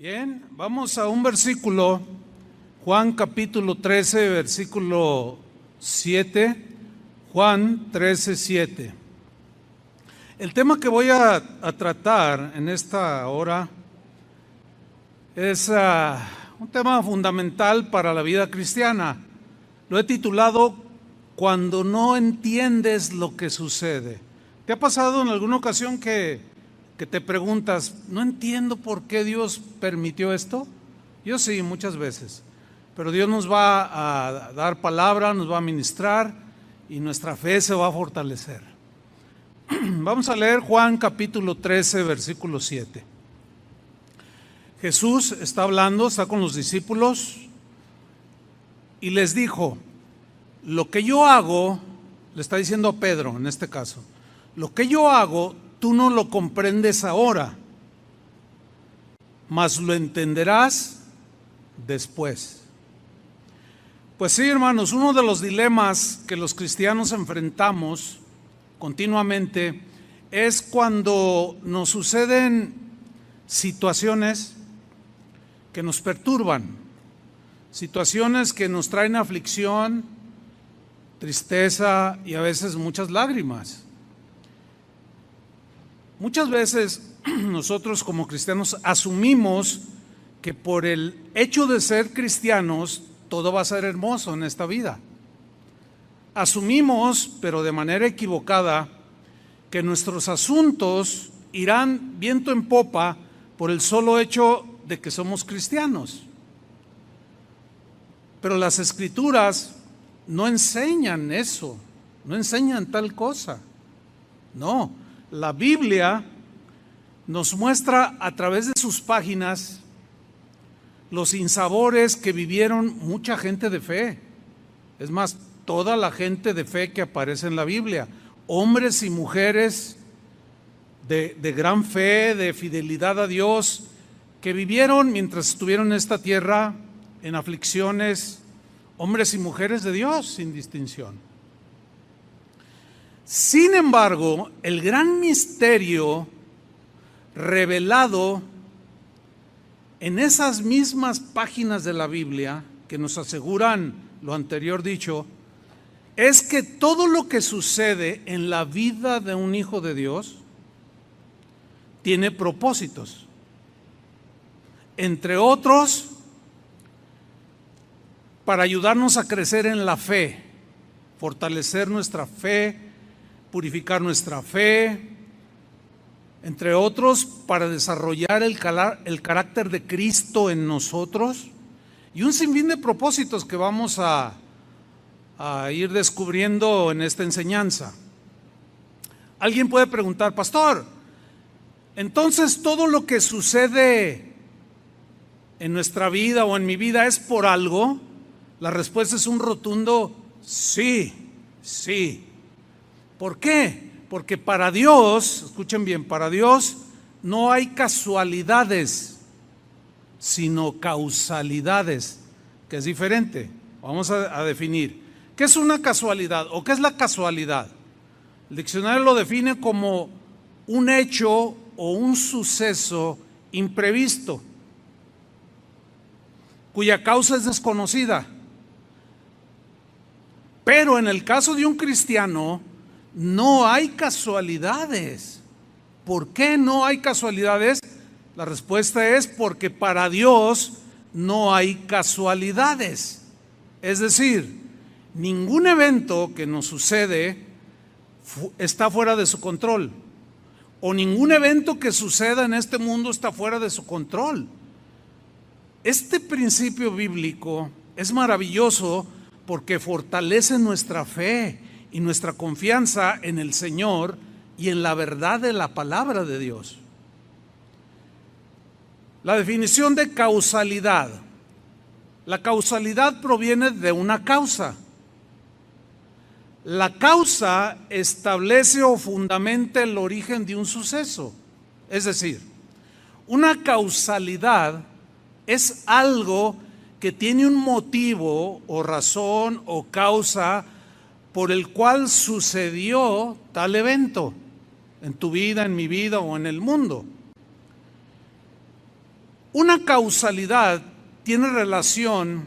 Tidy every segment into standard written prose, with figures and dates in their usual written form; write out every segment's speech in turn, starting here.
Bien, vamos a un versículo, Juan capítulo 13, versículo 7, Juan 13, 7. El tema que voy a tratar en esta hora es un tema fundamental para la vida cristiana. Lo he titulado Cuando no entiendes lo que sucede. ¿Te ha pasado en alguna ocasión que te preguntas, no entiendo por qué Dios permitió esto? Yo sí, muchas veces. Pero Dios nos va a dar palabra, nos va a ministrar y nuestra fe se va a fortalecer. Vamos a leer Juan capítulo 13, versículo 7. Jesús está hablando, está con los discípulos y les dijo, lo que yo hago, le está diciendo a Pedro en este caso, lo que yo hago, tú no lo comprendes ahora, mas lo entenderás después. Pues sí, hermanos, uno de los dilemas que los cristianos enfrentamos continuamente es cuando nos suceden situaciones que nos perturban, situaciones que nos traen aflicción, tristeza y a veces muchas lágrimas. Muchas veces nosotros como cristianos asumimos que por el hecho de ser cristianos todo va a ser hermoso en esta vida. Asumimos, pero de manera equivocada, que nuestros asuntos irán viento en popa por el solo hecho de que somos cristianos. Pero las Escrituras no enseñan eso, no enseñan tal cosa. No, la Biblia nos muestra a través de sus páginas los sinsabores que vivieron mucha gente de fe. Es más, toda la gente de fe que aparece en la Biblia, hombres y mujeres de gran fe, de fidelidad a Dios, que vivieron mientras estuvieron en esta tierra en aflicciones, hombres y mujeres de Dios sin distinción. Sin embargo, el gran misterio revelado en esas mismas páginas de la Biblia que nos aseguran lo anterior dicho, es que todo lo que sucede en la vida de un hijo de Dios tiene propósitos. Entre otros, para ayudarnos a crecer en la fe, fortalecer nuestra fe, purificar nuestra fe, entre otros, para desarrollar el carácter de Cristo en nosotros y un sinfín de propósitos que vamos a ir descubriendo en esta enseñanza. Alguien puede preguntar, pastor, entonces todo lo que sucede en nuestra vida o en mi vida es por algo. La respuesta es un rotundo sí, sí. ¿Por qué? Porque para Dios, escuchen bien, para Dios no hay casualidades, sino causalidades, que es diferente. Vamos a definir. ¿Qué es una casualidad o qué es la casualidad? El diccionario lo define como un hecho o un suceso imprevisto, cuya causa es desconocida. Pero en el caso de un cristiano, no hay casualidades. ¿Por qué no hay casualidades? La respuesta es porque para Dios no hay casualidades. Es decir, ningún evento que nos sucede está fuera de su control. O ningún evento que suceda en este mundo está fuera de su control. Este principio bíblico es maravilloso porque fortalece nuestra fe y nuestra confianza en el Señor y en la verdad de la palabra de Dios. La definición de causalidad. La causalidad proviene de una causa. La causa establece o fundamenta el origen de un suceso. Es decir, una causalidad es algo que tiene un motivo o razón o causa por el cual sucedió tal evento en tu vida, en mi vida o en el mundo. Una causalidad tiene relación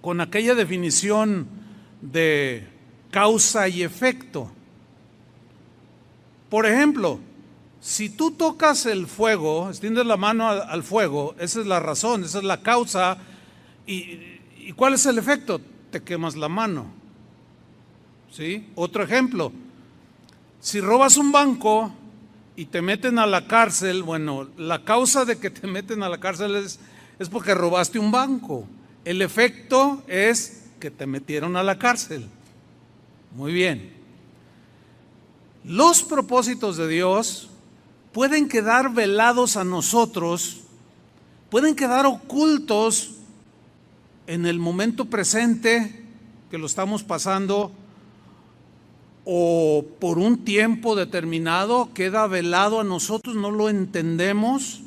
con aquella definición de causa y efecto. Por ejemplo, si tú tocas el fuego, extiendes la mano al fuego, esa es la razón, esa es la causa. ¿Y cuál es el efecto? Te quemas la mano. ¿Sí? Otro ejemplo, si robas un banco y te meten a la cárcel, bueno, la causa de que te meten a la cárcel es porque robaste un banco. El efecto es que te metieron a la cárcel. Muy bien. Los propósitos de Dios pueden quedar velados a nosotros, pueden quedar ocultos en el momento presente que lo estamos pasando, o por un tiempo determinado queda velado a nosotros, no lo entendemos.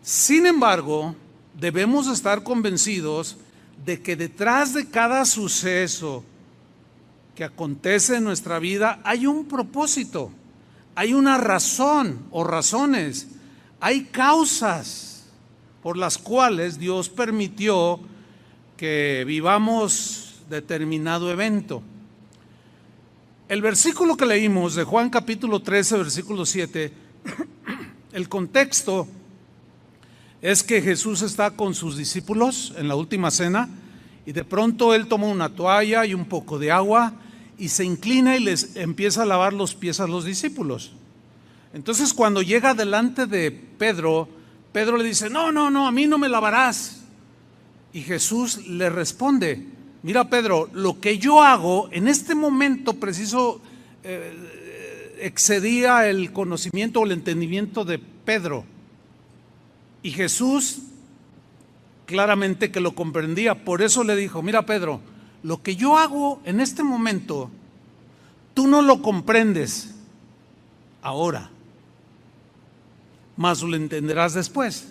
Sin embargo, debemos estar convencidos de que detrás de cada suceso que acontece en nuestra vida hay un propósito, hay una razón o razones, hay causas por las cuales Dios permitió que vivamos determinado evento. El versículo que leímos de Juan capítulo 13, versículo 7, el contexto es que Jesús está con sus discípulos en la última cena y de pronto Él toma una toalla y un poco de agua y se inclina y les empieza a lavar los pies a los discípulos. Entonces cuando llega delante de Pedro, Pedro le dice, no, a mí no me lavarás. Y Jesús le responde, mira Pedro, lo que yo hago en este momento preciso excedía el conocimiento o el entendimiento de Pedro. Y Jesús claramente que lo comprendía, por eso le dijo, mira Pedro, lo que yo hago en este momento, tú no lo comprendes ahora, mas lo entenderás después.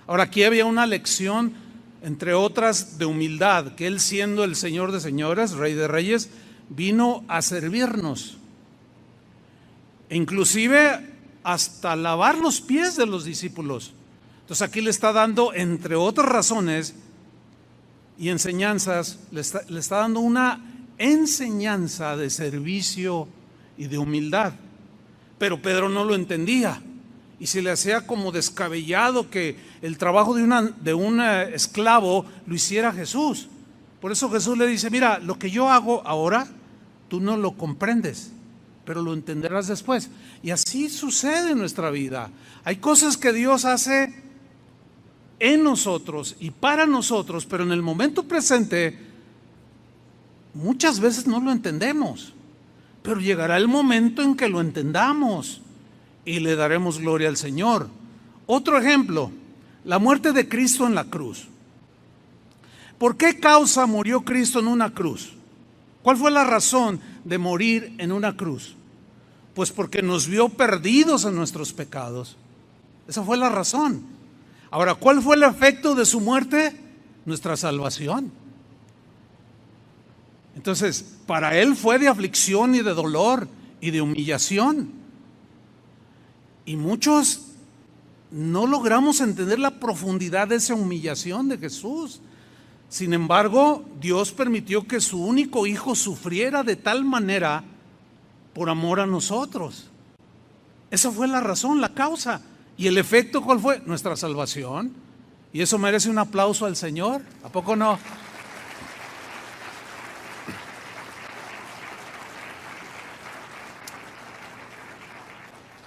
Ahora aquí había una lección, entre otras, de humildad, que Él siendo el Señor de señores, Rey de reyes, vino a servirnos, e inclusive hasta lavar los pies de los discípulos. Entonces aquí le está dando, entre otras razones y enseñanzas, le está dando una enseñanza de servicio y de humildad. Pero Pedro no lo entendía y se le hacía como descabellado que el trabajo de un esclavo lo hiciera Jesús. Por eso Jesús le dice, mira, lo que yo hago ahora, tú no lo comprendes, pero lo entenderás después. Y así sucede en nuestra vida. Hay cosas que Dios hace en nosotros y para nosotros, pero en el momento presente muchas veces no lo entendemos, pero llegará el momento en que lo entendamos y le daremos gloria al Señor. Otro ejemplo, la muerte de Cristo en la cruz. ¿Por qué causa murió Cristo en una cruz? ¿Cuál fue la razón de morir en una cruz? Pues porque nos vio perdidos en nuestros pecados. Esa fue la razón. Ahora, ¿cuál fue el efecto de su muerte? Nuestra salvación. Entonces, para Él fue de aflicción y de dolor y de humillación. Y muchos no logramos entender la profundidad de esa humillación de Jesús. Sin embargo, Dios permitió que su único hijo sufriera de tal manera por amor a nosotros. Esa fue la razón, la causa. ¿Y el efecto cuál fue? Nuestra salvación. Y eso merece un aplauso al Señor. ¿A poco no?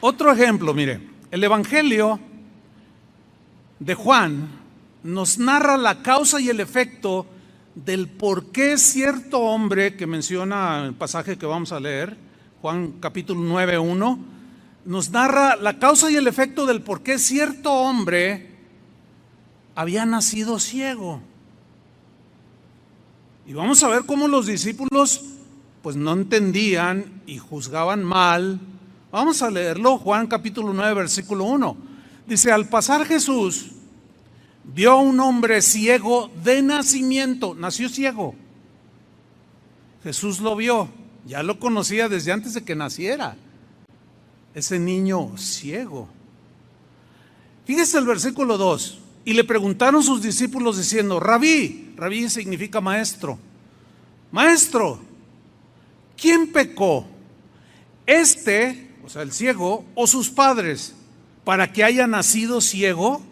Otro ejemplo, mire, el Evangelio de Juan nos narra la causa y el efecto del por qué cierto hombre, que menciona el pasaje que vamos a leer, Juan capítulo 9, 1, nos narra la causa y el efecto del por qué cierto hombre había nacido ciego. Y vamos a ver cómo los discípulos pues no entendían y juzgaban mal. Vamos a leerlo, Juan capítulo 9, versículo 1. Dice, al pasar Jesús vio a un hombre ciego de nacimiento, nació ciego. Jesús lo vio, ya lo conocía desde antes de que naciera. Ese niño ciego. Fíjese el versículo 2. Y le preguntaron sus discípulos diciendo: Rabí, rabí significa maestro, maestro, ¿quién pecó? O sea, el ciego, o sus padres, para que haya nacido ciego.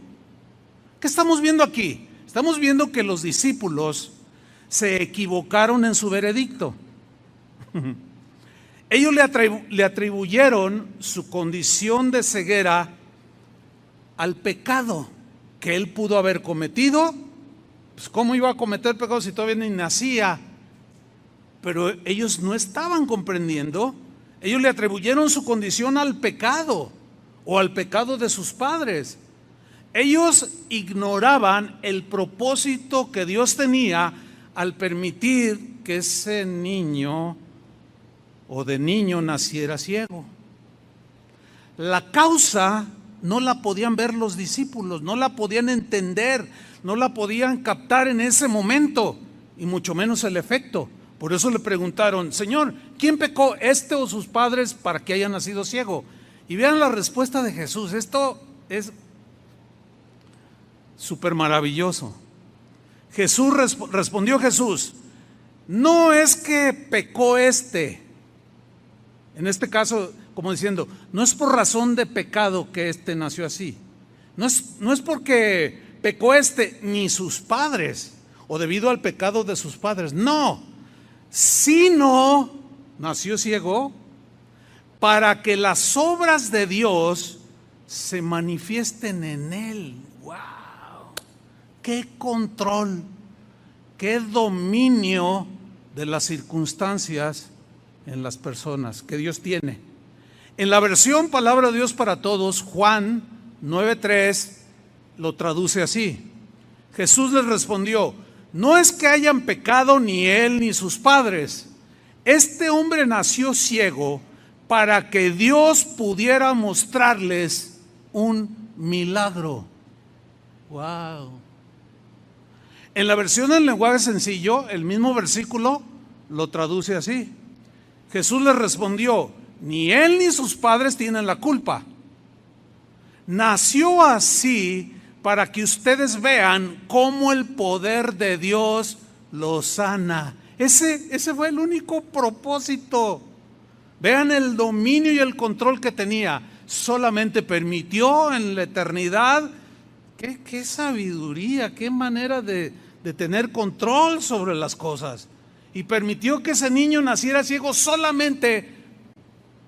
¿Qué estamos viendo aquí? Estamos viendo que los discípulos se equivocaron en su veredicto. Ellos le atribuyeron su condición de ceguera al pecado que él pudo haber cometido. Pues ¿cómo iba a cometer pecado si todavía ni nacía? Pero ellos no estaban comprendiendo. Ellos le atribuyeron su condición al pecado o al pecado de sus padres. Ellos ignoraban el propósito que Dios tenía al permitir que ese niño o de niño naciera ciego. La causa no la podían ver los discípulos, no la podían entender, no la podían captar en ese momento, y mucho menos el efecto. Por eso le preguntaron: Señor, ¿quién pecó, este o sus padres, para que haya nacido ciego? Y vean la respuesta de Jesús. Esto es súper maravilloso. Respondió Jesús: no es que pecó en este caso, como diciendo, no es por razón de pecado que nació así. No es porque pecó ni sus padres, o debido al pecado de sus padres. No, sino nació ciego para que las obras de Dios se manifiesten en él. ¡Wow! ¡Qué control! ¡Qué dominio de las circunstancias en las personas que Dios tiene! En la versión Palabra de Dios para Todos, Juan 9:3 lo traduce así. Jesús les respondió: no es que hayan pecado ni él ni sus padres. Este hombre nació ciego para que Dios pudiera mostrarles un milagro. Wow. En la versión en lenguaje sencillo, el mismo versículo lo traduce así. Jesús les respondió: ni él ni sus padres tienen la culpa. Nació así para que ustedes vean cómo el poder de Dios lo sana. Ese fue el único propósito. Vean el dominio y el control que tenía. Solamente permitió en la eternidad. Qué sabiduría, qué manera de tener control sobre las cosas. Y permitió que ese niño naciera ciego solamente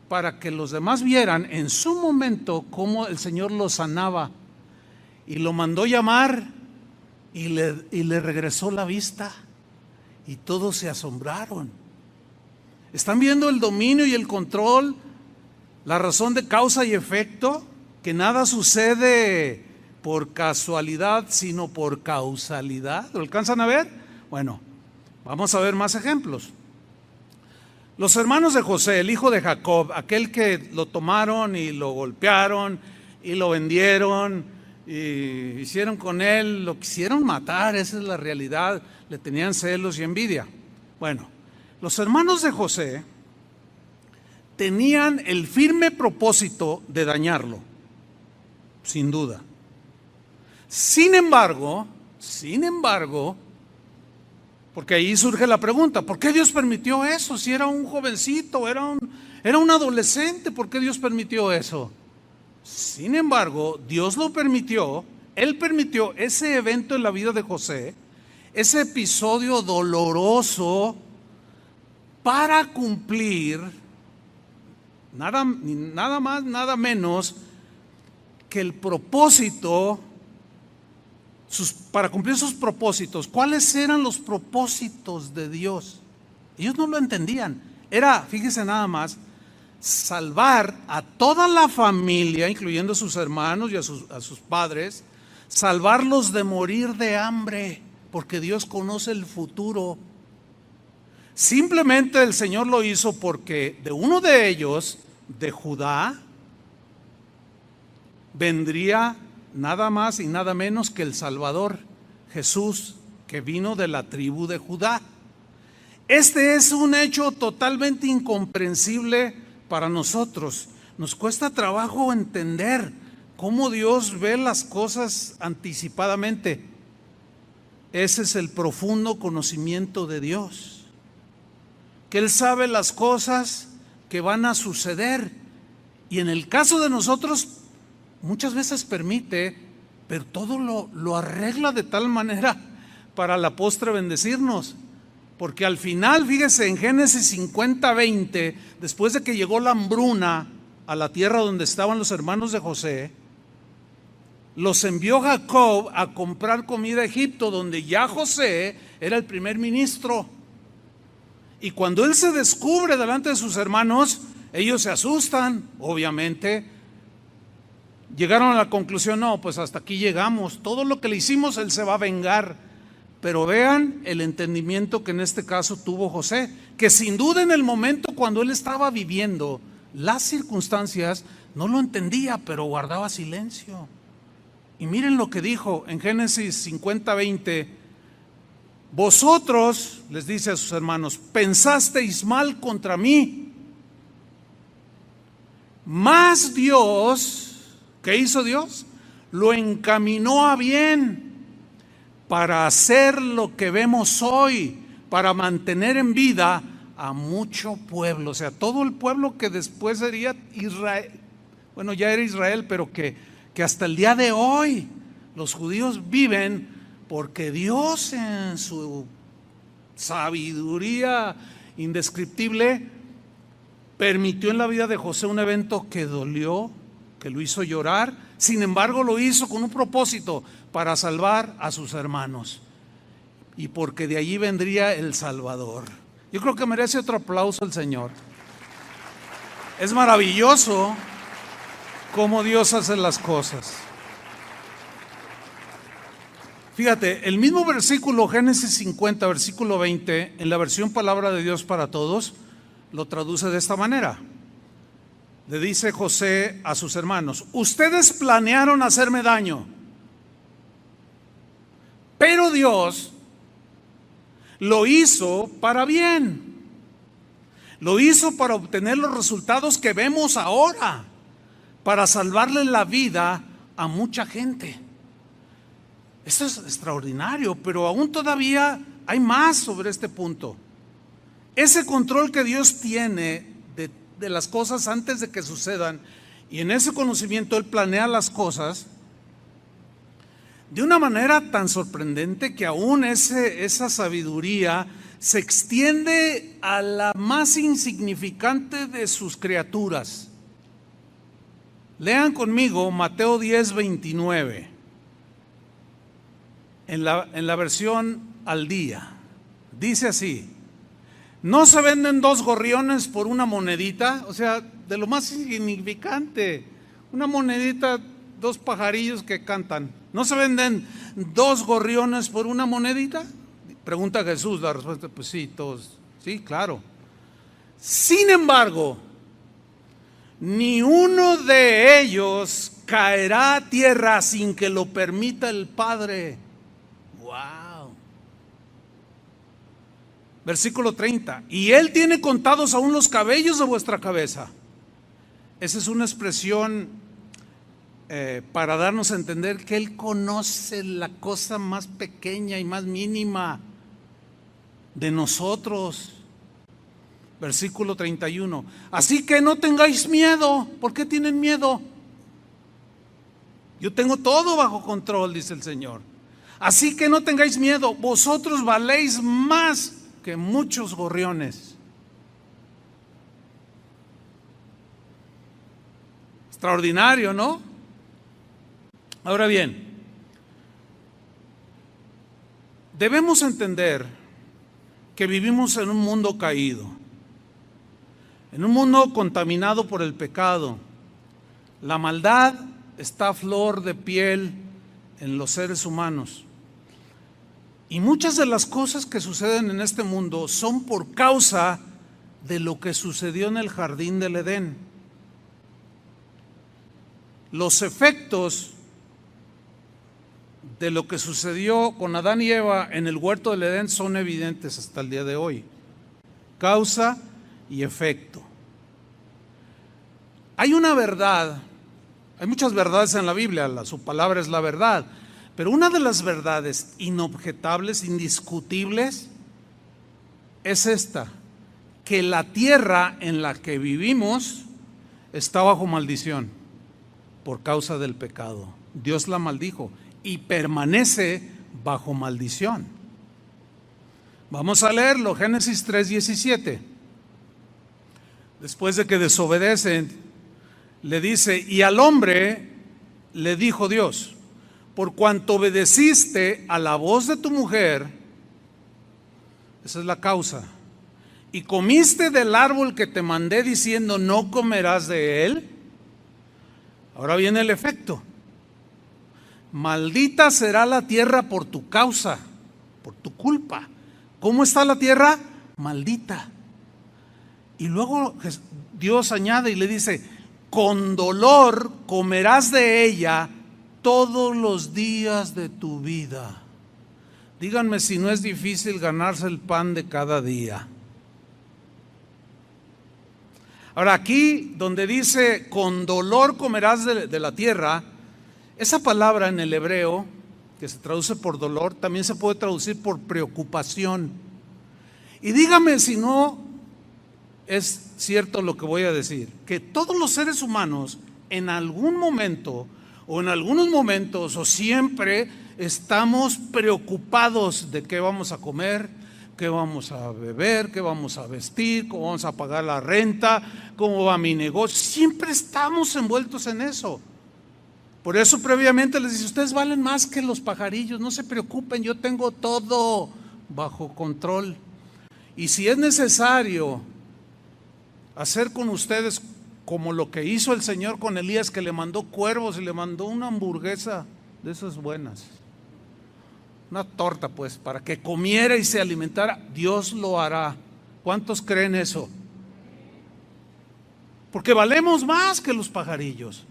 para que los demás vieran en su momento cómo el Señor lo sanaba. Y lo mandó llamar y le regresó la vista. Y todos se asombraron. ¿Están viendo el dominio y el control? La razón de causa y efecto, que nada sucede por casualidad, sino por causalidad. ¿Lo alcanzan a ver? Bueno, vamos a ver más ejemplos. Los hermanos de José, el hijo de Jacob, aquel que lo tomaron y lo golpearon y lo vendieron y hicieron con él, lo quisieron matar, esa es la realidad, le tenían celos y envidia. Bueno, los hermanos de José tenían el firme propósito de dañarlo, sin duda. Sin embargo, porque ahí surge la pregunta: ¿por qué Dios permitió eso? Si era un jovencito, era un adolescente, ¿por qué Dios permitió eso? Sin embargo, Dios lo permitió. Él permitió ese evento en la vida de José, ese episodio doloroso, para cumplir nada más, nada menos que el propósito. Para cumplir sus propósitos. ¿Cuáles eran los propósitos de Dios? Ellos no lo entendían. Era, fíjese nada más, salvar a toda la familia, incluyendo a sus hermanos y a sus padres, salvarlos de morir de hambre, porque Dios conoce el futuro. Simplemente el Señor lo hizo porque de uno de ellos, de Judá, vendría nada más y nada menos que el Salvador, Jesús, que vino de la tribu de Judá. Este es un hecho totalmente incomprensible para nosotros. Nos cuesta trabajo entender cómo Dios ve las cosas anticipadamente. Ese es el profundo conocimiento de Dios, que Él sabe las cosas que van a suceder, y en el caso de nosotros muchas veces permite, pero todo lo arregla de tal manera para la postre bendecirnos. Porque al final, fíjese, en Génesis 50:20, después de que llegó la hambruna a la tierra donde estaban los hermanos de José, los envió Jacob a comprar comida a Egipto, donde ya José era el primer ministro. Y cuando él se descubre delante de sus hermanos, ellos se asustan, obviamente. Llegaron a la conclusión, no, pues hasta aquí llegamos, todo lo que le hicimos él se va a vengar. Pero vean el entendimiento que en este caso tuvo José, que sin duda en el momento cuando él estaba viviendo las circunstancias, no lo entendía, pero guardaba silencio. Y miren lo que dijo en Génesis 50:20, vosotros, les dice a sus hermanos, pensasteis mal contra mí, mas Dios, ¿qué hizo Dios? Lo encaminó a bien, para hacer lo que vemos hoy, para mantener en vida a mucho pueblo. O sea, todo el pueblo que después sería Israel, bueno, ya era Israel, pero que hasta el día de hoy los judíos viven, porque Dios en su sabiduría indescriptible permitió en la vida de José un evento que dolió, que lo hizo llorar. Sin embargo, lo hizo con un propósito, para salvar a sus hermanos, y porque de allí vendría el Salvador. Yo creo que merece otro aplauso el Señor. Es maravilloso cómo Dios hace las cosas. Fíjate, el mismo versículo, Génesis 50, versículo 20, en la versión Palabra de Dios para Todos, lo traduce de esta manera. Le dice José a sus hermanos, ustedes planearon hacerme daño, pero Dios lo hizo para bien. Lo hizo para obtener los resultados que vemos ahora, para salvarle la vida a mucha gente. Esto es extraordinario, pero aún todavía hay más sobre este punto. Ese control que Dios tiene de las cosas antes de que sucedan, y en ese conocimiento Él planea las cosas de una manera tan sorprendente que aún esa sabiduría se extiende a la más insignificante de sus criaturas. Lean conmigo Mateo 10:29 en la versión al día. Dice así: ¿no se venden 2 gorriones por una monedita? O sea, de lo más insignificante, una monedita, 2 pajarillos que cantan. ¿No se venden 2 gorriones por una monedita? Pregunta Jesús, la respuesta, pues sí, todos, sí, claro. Sin embargo, ni uno de ellos caerá a tierra sin que lo permita el Padre. Wow. Versículo 30, y Él tiene contados aún los cabellos de vuestra cabeza. Esa es una expresión para darnos a entender que Él conoce la cosa más pequeña y más mínima de nosotros. Versículo 31, así que no tengáis miedo. ¿Por qué tienen miedo? Yo tengo todo bajo control, dice el Señor. Así que no tengáis miedo, vosotros valéis más que muchos gorriones. Extraordinario, ¿no? Ahora bien, debemos entender que vivimos en un mundo caído, en un mundo contaminado por el pecado. La maldad está a flor de piel en los seres humanos. Y muchas de las cosas que suceden en este mundo son por causa de lo que sucedió en el jardín del Edén. Los efectos de lo que sucedió con Adán y Eva en el huerto del Edén son evidentes hasta el día de hoy. Causa y efecto. Hay una verdad Hay muchas verdades en la Biblia, su palabra es la verdad, pero una de las verdades inobjetables, indiscutibles, es esta: que la tierra en la que vivimos está bajo maldición por causa del pecado. Dios la maldijo y permanece bajo maldición. Vamos a leerlo, Génesis 3:17. Después de que desobedecen, le dice: y al hombre le dijo Dios: por cuanto obedeciste a la voz de tu mujer, esa es la causa, y comiste del árbol que te mandé diciendo no comerás de él. Ahora viene el efecto: maldita será la tierra por tu causa, por tu culpa. ¿Cómo está la tierra? Maldita. Y luego Dios añade y le dice: con dolor comerás de ella todos los días de tu vida. Díganme si no es difícil ganarse el pan de cada día. Ahora, aquí donde dice con dolor comerás de la tierra, esa palabra en el hebreo, que se traduce por dolor, también se puede traducir por preocupación. Y dígame si no es cierto lo que voy a decir, que todos los seres humanos en algún momento o en algunos momentos o siempre estamos preocupados de qué vamos a comer, qué vamos a beber, qué vamos a vestir, cómo vamos a pagar la renta, cómo va mi negocio. Siempre estamos envueltos en eso. Por eso previamente les dice: ustedes valen más que los pajarillos, no se preocupen, yo tengo todo bajo control. Y si es necesario hacer con ustedes como lo que hizo el Señor con Elías, que le mandó cuervos y le mandó una hamburguesa de esas buenas, una torta pues, para que comiera y se alimentara, Dios lo hará. ¿Cuántos creen eso? Porque valemos más que los pajarillos.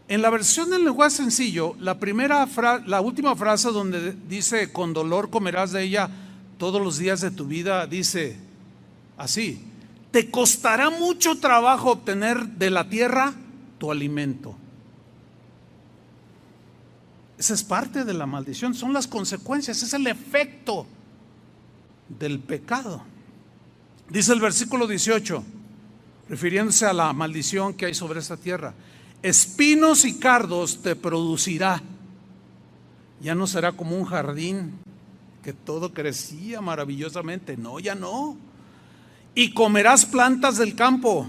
En la versión del lenguaje sencillo, la última frase donde dice con dolor comerás de ella todos los días de tu vida, dice así: te costará mucho trabajo obtener de la tierra tu alimento. Esa es parte de la maldición, son las consecuencias, es el efecto del pecado. Dice el versículo 18, refiriéndose a la maldición que hay sobre esta tierra: espinos y cardos te producirá. Ya no será como un jardín que todo crecía maravillosamente, no, ya no. Y comerás plantas del campo.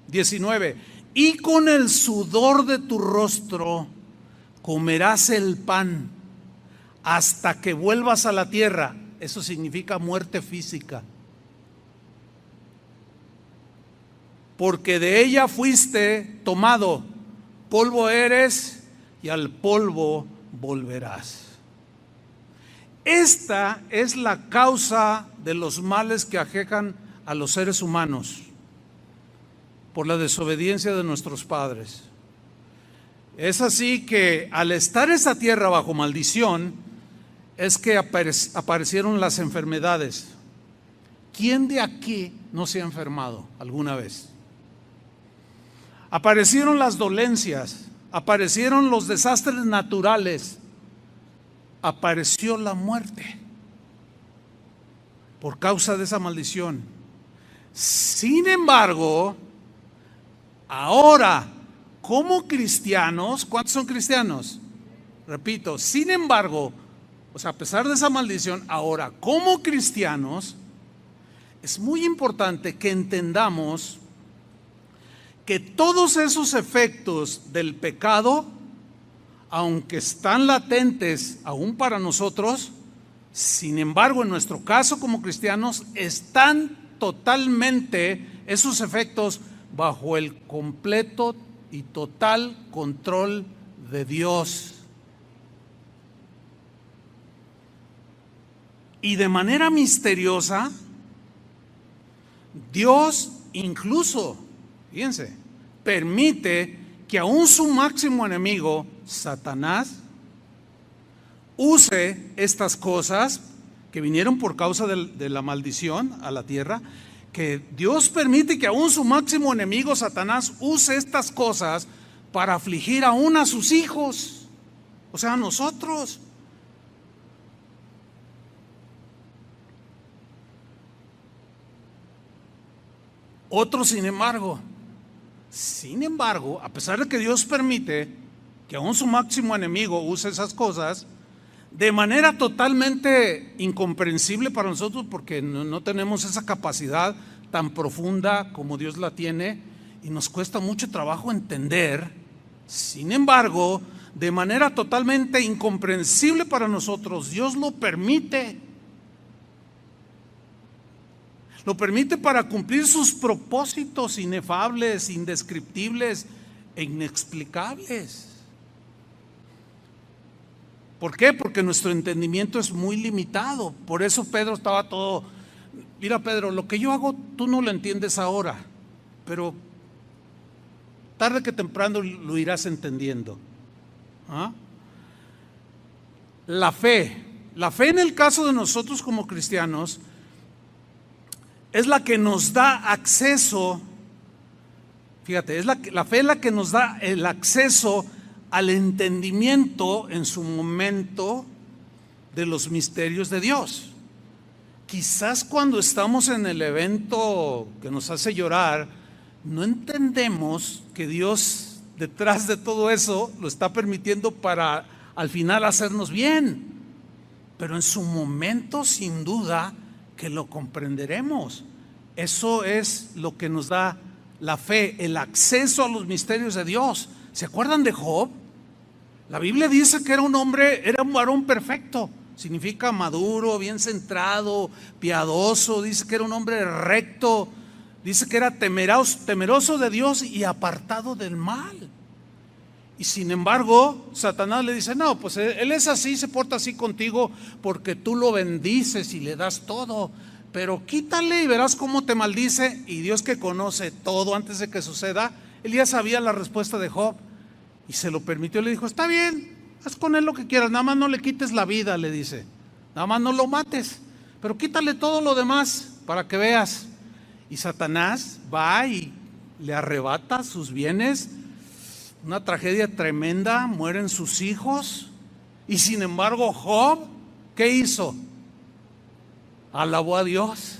19, y con el sudor de tu rostro comerás el pan hasta que vuelvas a la tierra. Eso significa muerte física. Porque de ella fuiste tomado, polvo eres y al polvo volverás. Esta es la causa de los males que aquejan a los seres humanos por la desobediencia de nuestros padres. Es así que al estar esa tierra bajo maldición, es que aparecieron las enfermedades. ¿Quién de aquí no se ha enfermado alguna vez? Aparecieron las dolencias, aparecieron los desastres naturales, apareció la muerte por causa de esa maldición. Sin embargo, ahora, como cristianos, ¿cuántos son cristianos? Repito, sin embargo, o sea, a pesar de esa maldición, ahora como cristianos, es muy importante que entendamos que todos esos efectos del pecado, aunque están latentes aún para nosotros, sin embargo, en nuestro caso como cristianos, están totalmente esos efectos bajo el completo y total control de Dios. Y de manera misteriosa, Dios incluso, fíjense, permite que aún su máximo enemigo, Satanás, use estas cosas que vinieron por causa de la maldición a la tierra, que Dios permite que aún su máximo enemigo, Satanás, use estas cosas para afligir aún a sus hijos, o sea, a nosotros. Otros, sin embargo, a pesar de que Dios permite que aún su máximo enemigo use esas cosas, de manera totalmente incomprensible para nosotros, porque no tenemos esa capacidad tan profunda como Dios la tiene, y nos cuesta mucho trabajo entender. Sin embargo, de manera totalmente incomprensible para nosotros, Dios lo permite. Lo permite para cumplir sus propósitos inefables, indescriptibles e inexplicables. ¿Por qué? Porque nuestro entendimiento es muy limitado. Por eso Pedro estaba todo: mira, Pedro, lo que yo hago tú no lo entiendes ahora, pero tarde que temprano lo irás entendiendo. ¿Ah? La fe en el caso de nosotros como cristianos es la que nos da acceso, fíjate, la fe es la que nos da el acceso al entendimiento en su momento de los misterios de Dios. Quizás cuando estamos en el evento que nos hace llorar, no entendemos que Dios detrás de todo eso lo está permitiendo para al final hacernos bien, pero en su momento sin duda que lo comprenderemos. Eso es lo que nos da la fe, el acceso a los misterios de Dios. ¿Se acuerdan de Job? La Biblia dice que era un varón perfecto. Significa maduro, bien centrado, piadoso. Dice que era un hombre recto. Dice que era temeroso de Dios y apartado del mal. Y sin embargo, Satanás le dice: no, pues él es así, se porta así contigo porque tú lo bendices y le das todo. Pero quítale y verás cómo te maldice. Y Dios, que conoce todo antes de que suceda, él ya sabía la respuesta de Job y se lo permitió. Le dijo: está bien, haz con él lo que quieras, nada más no le quites la vida, le dice. Nada más no lo mates, pero quítale todo lo demás para que veas. Y Satanás va y le arrebata sus bienes. Una tragedia tremenda, mueren sus hijos. Y sin embargo, Job, ¿qué hizo? Alabó a Dios,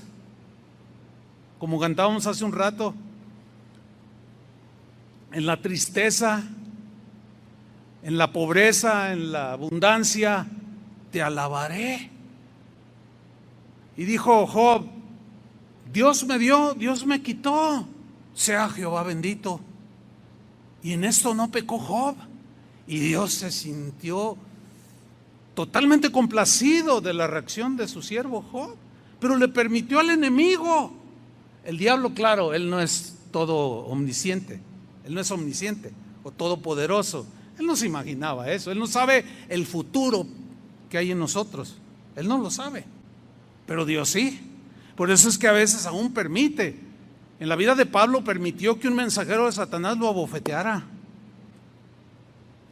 como cantábamos hace un rato. En la tristeza, en la pobreza, en la abundancia, te alabaré. Y dijo Job: Dios me dio, Dios me quitó, sea Jehová bendito. Y en esto no pecó Job, y Dios se sintió totalmente complacido de la reacción de su siervo Job, pero le permitió al enemigo. El diablo, claro, él no es todo omnisciente, él no es omnisciente o todopoderoso. Él no se imaginaba eso, él no sabe el futuro que hay en nosotros, él no lo sabe, pero Dios sí. Por eso es que a veces aún permite. En la vida de Pablo permitió que un mensajero de Satanás lo abofeteara.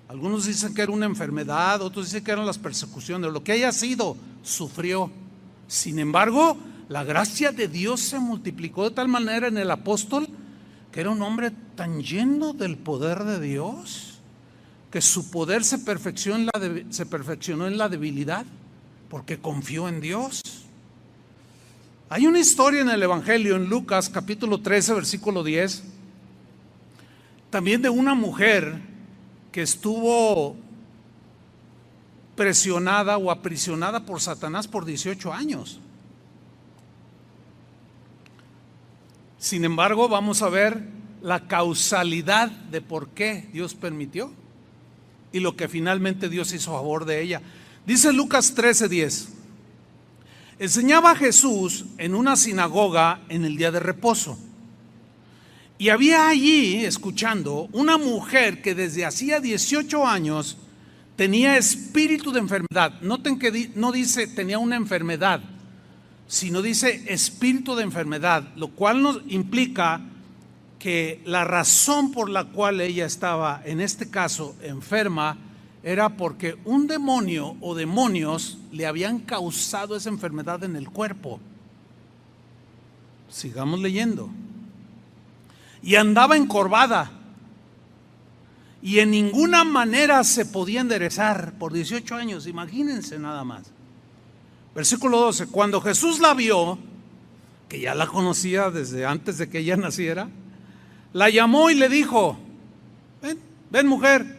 Algunos dicen que era una enfermedad, otros dicen que eran las persecuciones, lo que haya sido, sufrió. Sin embargo, la gracia de Dios se multiplicó de tal manera en el apóstol, que era un hombre tan lleno del poder de Dios, que su poder se perfeccionó en la debilidad, porque confió en Dios. Hay una historia en el Evangelio, en Lucas capítulo 13, versículo 10, también de una mujer que estuvo presionada o aprisionada por Satanás por 18 años. Sin embargo, vamos a ver la causalidad de por qué Dios permitió y lo que finalmente Dios hizo a favor de ella. Dice Lucas 13:10: enseñaba Jesús en una sinagoga en el día de reposo, y había allí, escuchando, una mujer que desde hacía 18 años tenía espíritu de enfermedad. Noten que no dice tenía una enfermedad, sino dice espíritu de enfermedad, lo cual nos implica que la razón por la cual ella estaba, en este caso, enferma, era porque un demonio o demonios le habían causado esa enfermedad en el cuerpo. Sigamos leyendo. Y andaba encorvada, y en ninguna manera se podía enderezar por 18 años, imagínense nada más. Versículo 12, cuando Jesús la vio, que ya la conocía desde antes de que ella naciera, la llamó y le dijo: ven mujer,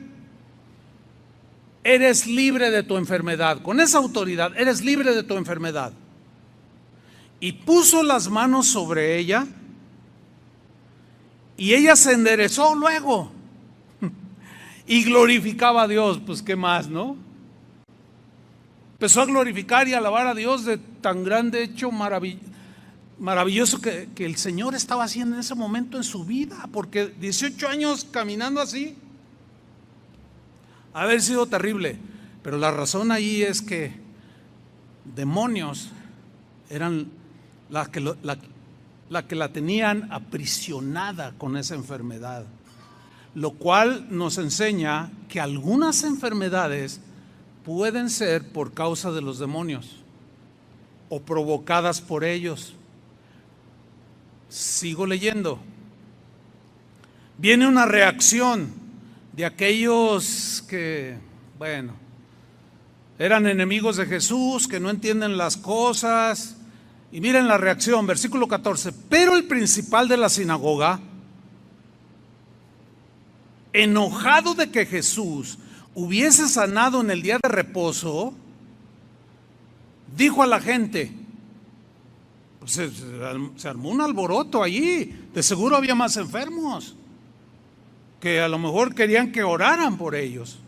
eres libre de tu enfermedad. Con esa autoridad, eres libre de tu enfermedad. Y puso las manos sobre ella, y ella se enderezó luego y glorificaba a Dios. Pues qué más, ¿no? Empezó a glorificar y alabar a Dios de tan grande hecho maravilloso que el Señor estaba haciendo en ese momento en su vida, porque 18 años caminando así, haber sido terrible. Pero la razón ahí es que demonios eran la que la tenían aprisionada con esa enfermedad, lo cual nos enseña que algunas enfermedades pueden ser por causa de los demonios o provocadas por ellos. Sigo leyendo. Viene una reacción de aquellos que, bueno, eran enemigos de Jesús, que no entienden las cosas. Y miren la reacción, versículo 14. Pero el principal de la sinagoga, enojado de que Jesús hubiese sanado en el día de reposo, dijo a la gente, pues se armó un alboroto allí, de seguro había más enfermos, que a lo mejor querían que oraran por ellos.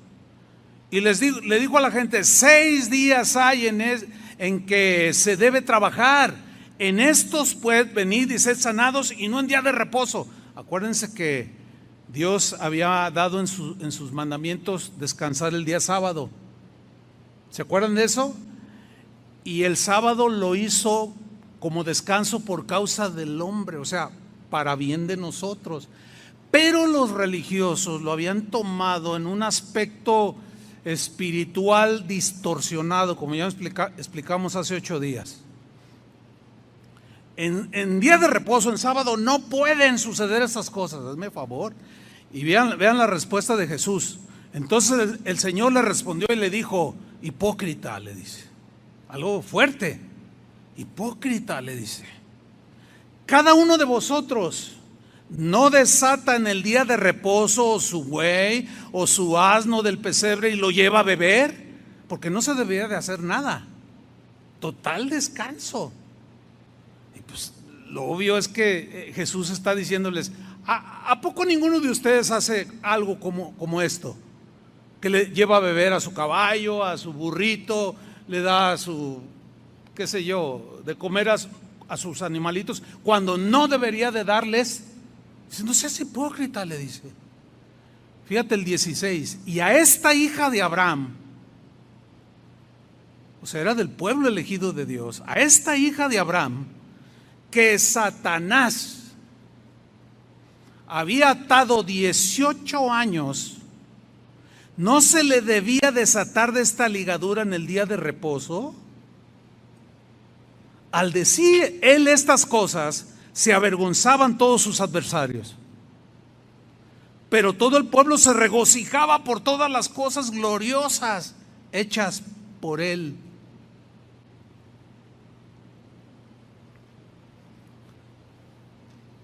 Y le dijo a la gente: 6 días hay en que se debe trabajar, en estos pues venid y sed sanados, y no en día de reposo. Acuérdense que Dios había dado en sus mandamientos descansar el día sábado. ¿Se acuerdan de eso? Y el sábado lo hizo como descanso por causa del hombre, o sea, para bien de nosotros. Pero los religiosos lo habían tomado en un aspecto espiritual distorsionado, como ya explicamos hace 8 días. En día de reposo, en sábado, no pueden suceder esas cosas, hazme favor. Y vean la respuesta de Jesús. Entonces el Señor le respondió y le dijo: hipócrita, le dice, algo fuerte. Hipócrita, le dice, cada uno de vosotros no desata en el día de reposo su buey o su asno del pesebre y lo lleva a beber, porque no se debía de hacer nada, total descanso. Y pues lo obvio es que Jesús está diciéndoles: ¿a poco ninguno de ustedes hace algo como esto? Que le lleva a beber a su caballo, a su burrito, le da a su, qué sé yo, de comer a sus animalitos, cuando no debería de darles. Dice: no seas hipócrita, le dice. Fíjate el 16. Y a esta hija de Abraham, o sea, era del pueblo elegido de Dios, a esta hija de Abraham, que Satanás había atado 18 años, ¿no se le debía desatar de esta ligadura en el día de reposo? Al decir él estas cosas, se avergonzaban todos sus adversarios. Pero todo el pueblo se regocijaba por todas las cosas gloriosas hechas por él.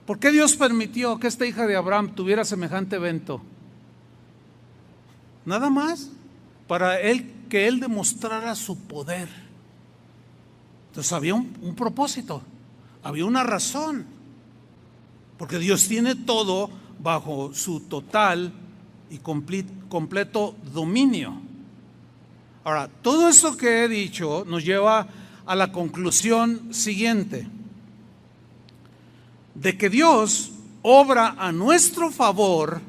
¿Por qué Dios permitió que esta hija de Abraham tuviera semejante evento? Nada más para que él demostrara su poder. Entonces había un propósito, había una razón, porque Dios tiene todo bajo su total y completo dominio. Ahora, todo eso que he dicho nos lleva a la conclusión siguiente: de que Dios obra a nuestro favor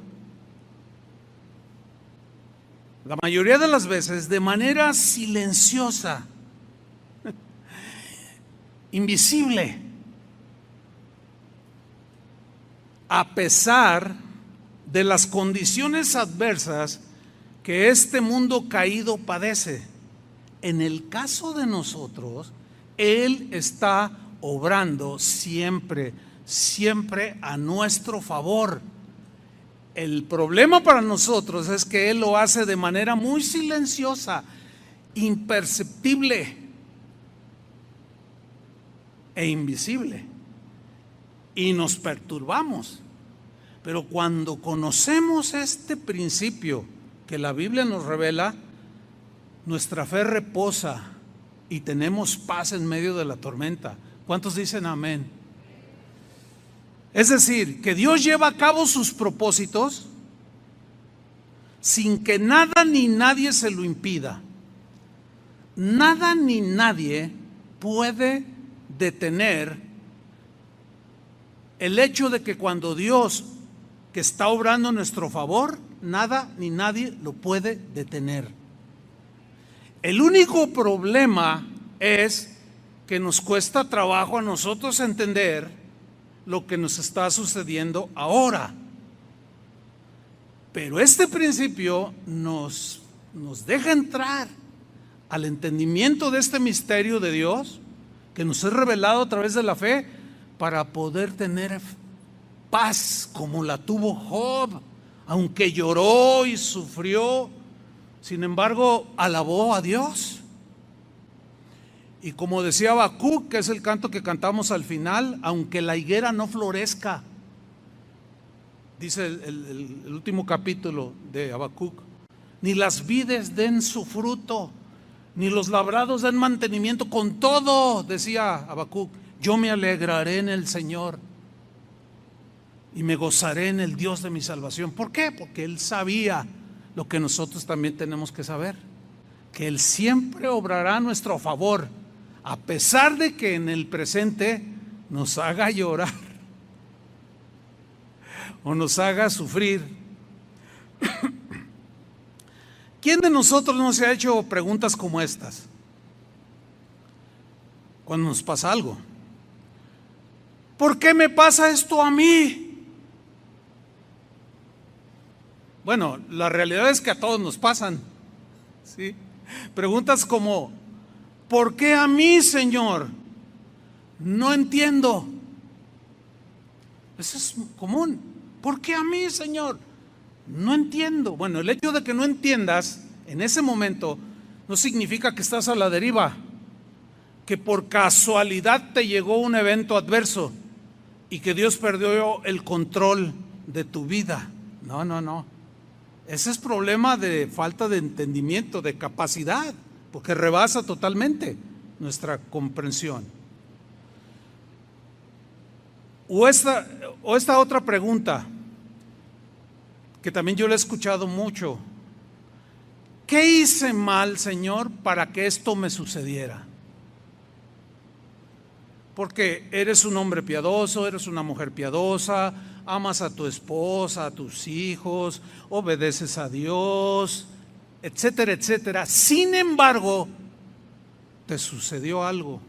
la mayoría de las veces de manera silenciosa, invisible, a pesar de las condiciones adversas que este mundo caído padece. En el caso de nosotros, Él está obrando siempre, siempre a nuestro favor. El problema para nosotros es que Él lo hace de manera muy silenciosa, imperceptible e invisible, y nos perturbamos. Pero cuando conocemos este principio que la Biblia nos revela, nuestra fe reposa y tenemos paz en medio de la tormenta. ¿Cuántos dicen amén? Es decir, que Dios lleva a cabo sus propósitos sin que nada ni nadie se lo impida. Nada ni nadie puede detener el hecho de que cuando Dios, que está obrando a nuestro favor, nada ni nadie lo puede detener. El único problema es que nos cuesta trabajo a nosotros entender lo que nos está sucediendo ahora. Pero este principio nos deja entrar al entendimiento de este misterio de Dios que nos es revelado a través de la fe para poder tener paz como la tuvo Job, aunque lloró y sufrió, sin embargo alabó a Dios. Y como decía Habacuc, que es el canto que cantamos al final, aunque la higuera no florezca, dice el último capítulo de Habacuc, ni las vides den su fruto, ni los labrados den mantenimiento, con todo, decía Habacuc, yo me alegraré en el Señor y me gozaré en el Dios de mi salvación. ¿Por qué? Porque Él sabía lo que nosotros también tenemos que saber, que Él siempre obrará a nuestro favor, a pesar de que en el presente nos haga llorar o nos haga sufrir. ¿Quién de nosotros no se ha hecho preguntas como estas cuando nos pasa algo? ¿Por qué me pasa esto a mí? Bueno, la realidad es que a todos nos pasan, ¿sí? Preguntas como, ¿por qué a mí, Señor? No entiendo. Eso es común. ¿Por qué a mí, Señor? No entiendo. Bueno, el hecho de que no entiendas en ese momento no significa que estás a la deriva, que por casualidad te llegó un evento adverso y que Dios perdió el control de tu vida. No, no, no. Ese es problema de falta de entendimiento, de capacidad, porque rebasa totalmente nuestra comprensión. O esta otra pregunta, que también yo la he escuchado mucho. ¿Qué hice mal, Señor, para que esto me sucediera? Porque eres un hombre piadoso, eres una mujer piadosa, amas a tu esposa, a tus hijos, obedeces a Dios, etcétera, etcétera. Sin embargo, te sucedió algo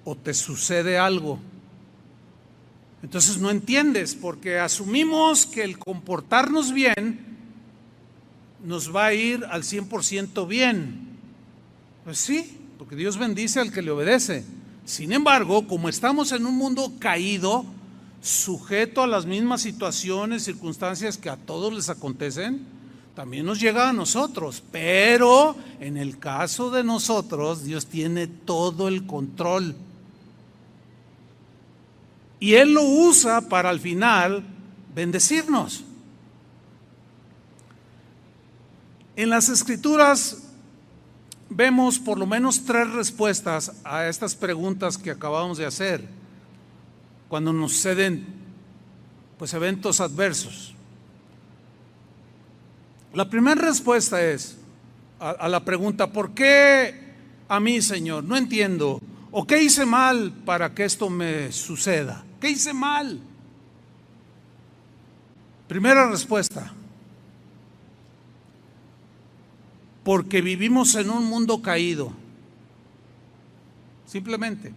o te sucede algo. Entonces no entiendes, porque asumimos que el comportarnos bien nos va a ir al 100% bien. Pues sí, porque Dios bendice al que le obedece. Sin embargo, como estamos en un mundo caído, sujeto a las mismas situaciones, circunstancias que a todos les acontecen, también nos llega a nosotros. Pero en el caso de nosotros, Dios tiene todo el control. Y Él lo usa para al final bendecirnos. En las Escrituras vemos por lo menos 3 respuestas a estas preguntas que acabamos de hacer cuando nos suceden pues eventos adversos. La primera respuesta es a la pregunta, ¿por qué a mí, Señor? No entiendo. ¿O qué hice mal para que esto me suceda? ¿Qué hice mal? Primera respuesta. Porque vivimos en un mundo caído. Simplemente.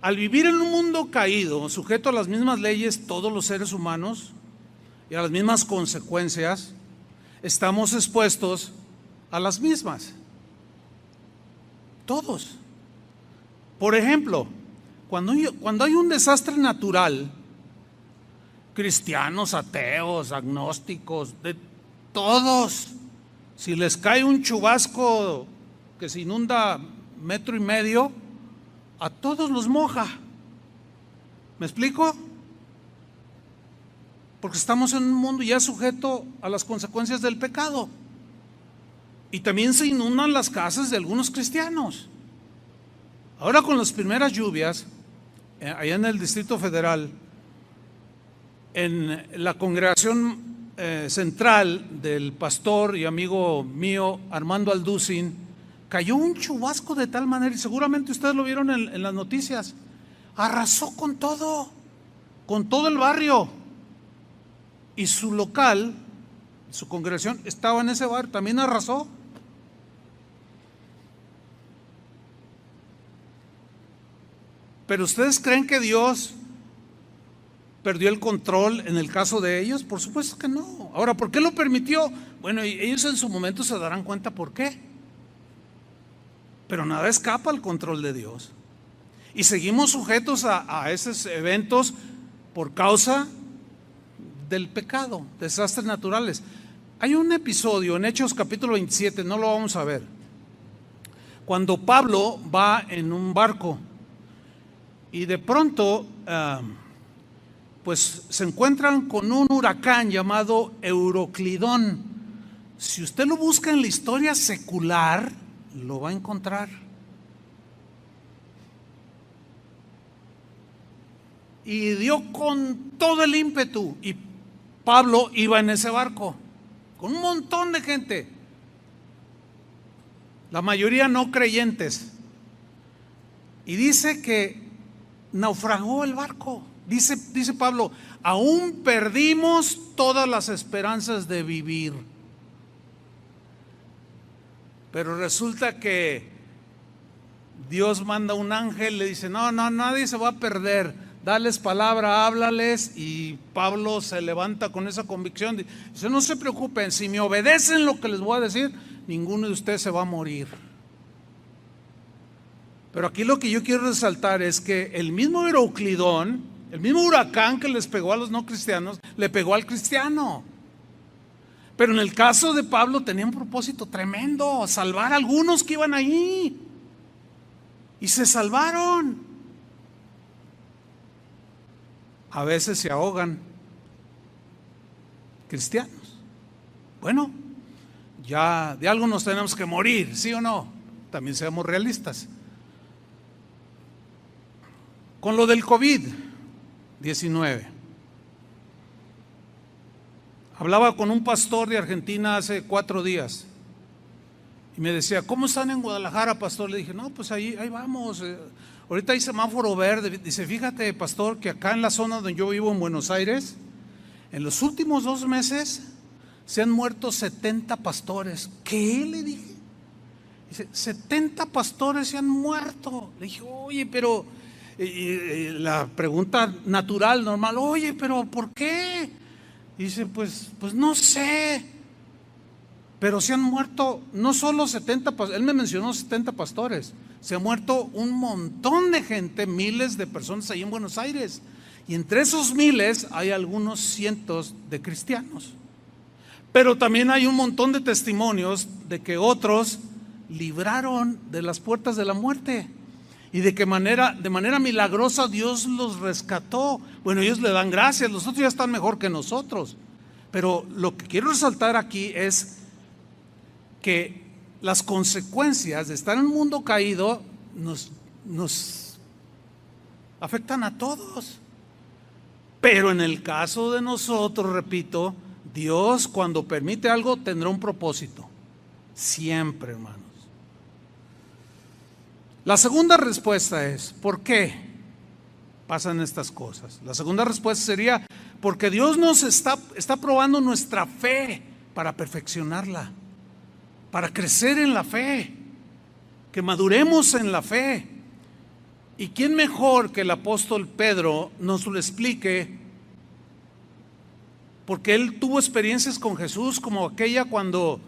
Al vivir en un mundo caído, sujeto a las mismas leyes, todos los seres humanos, y a las mismas consecuencias, estamos expuestos a las mismas. Todos. Por ejemplo, cuando hay un desastre natural, cristianos, ateos, agnósticos, de todos, si les cae un chubasco que se inunda 1.5 metros, a todos los moja. ¿Me explico? Porque estamos en un mundo ya sujeto a las consecuencias del pecado. Y también se inundan las casas de algunos cristianos. Ahora con las primeras lluvias, allá en el Distrito Federal, en la congregación central del pastor y amigo mío Armando Alducin, cayó un chubasco de tal manera, y seguramente ustedes lo vieron en las noticias, arrasó con todo el barrio. Y su local, su congregación estaba en ese barrio, también arrasó. Pero ¿ustedes creen que Dios perdió el control en el caso de ellos? Por supuesto que no. Ahora, ¿por qué lo permitió? Bueno, ellos en su momento se darán cuenta por qué. Pero nada escapa al control de Dios. Y seguimos sujetos a esos eventos por causa del pecado, desastres naturales. Hay un episodio en Hechos capítulo 27, no lo vamos a ver, cuando Pablo va en un barco y de pronto pues se encuentran con un huracán llamado Euroclidón. Si usted lo busca en la historia secular, lo va a encontrar. Y dio con todo el ímpetu, y Pablo iba en ese barco con un montón de gente, la mayoría no creyentes, y dice que naufragó el barco. Dice Pablo, aún perdimos todas las esperanzas de vivir. Pero resulta que Dios manda un ángel, le dice, no, nadie se va a perder, dales palabra, háblales. Y Pablo se levanta con esa convicción, dice, no se preocupen, si me obedecen lo que les voy a decir, ninguno de ustedes se va a morir. Pero aquí lo que yo quiero resaltar es que el mismo Euroclidón, el mismo huracán que les pegó a los no cristianos, le pegó al cristiano. Pero en el caso de Pablo tenía un propósito tremendo, salvar a algunos que iban ahí. Y se salvaron. A veces se ahogan cristianos. Bueno, ya de algo nos tenemos que morir, ¿sí o no? También seamos realistas. Con lo del COVID-19. Hablaba con un pastor de Argentina hace 4 días y me decía, ¿cómo están en Guadalajara, pastor? Le dije, no, pues ahí vamos, ahorita hay semáforo verde. Dice, fíjate, pastor, que acá en la zona donde yo vivo, en Buenos Aires, en los últimos 2 meses se han muerto 70 pastores. ¿Qué? Le dije. Dice, 70 pastores se han muerto. Le dije, oye, pero la pregunta natural, normal, oye, pero ¿por qué? Dice, pues no sé, pero se han muerto no solo 70 pastores, él me mencionó 70 pastores, se ha muerto un montón de gente, miles de personas ahí en Buenos Aires, y entre esos miles hay algunos cientos de cristianos, pero también hay un montón de testimonios de que otros libraron de las puertas de la muerte. Y de manera milagrosa Dios los rescató. Bueno, ellos le dan gracias, los otros ya están mejor que nosotros. Pero lo que quiero resaltar aquí es que las consecuencias de estar en un mundo caído nos afectan a todos. Pero en el caso de nosotros, repito, Dios cuando permite algo tendrá un propósito. Siempre, hermano. La segunda respuesta es, ¿por qué pasan estas cosas? La segunda respuesta sería, porque Dios nos está probando nuestra fe para perfeccionarla, para crecer en la fe, que maduremos en la fe. ¿Y quién mejor que el apóstol Pedro nos lo explique? Porque él tuvo experiencias con Jesús como aquella cuando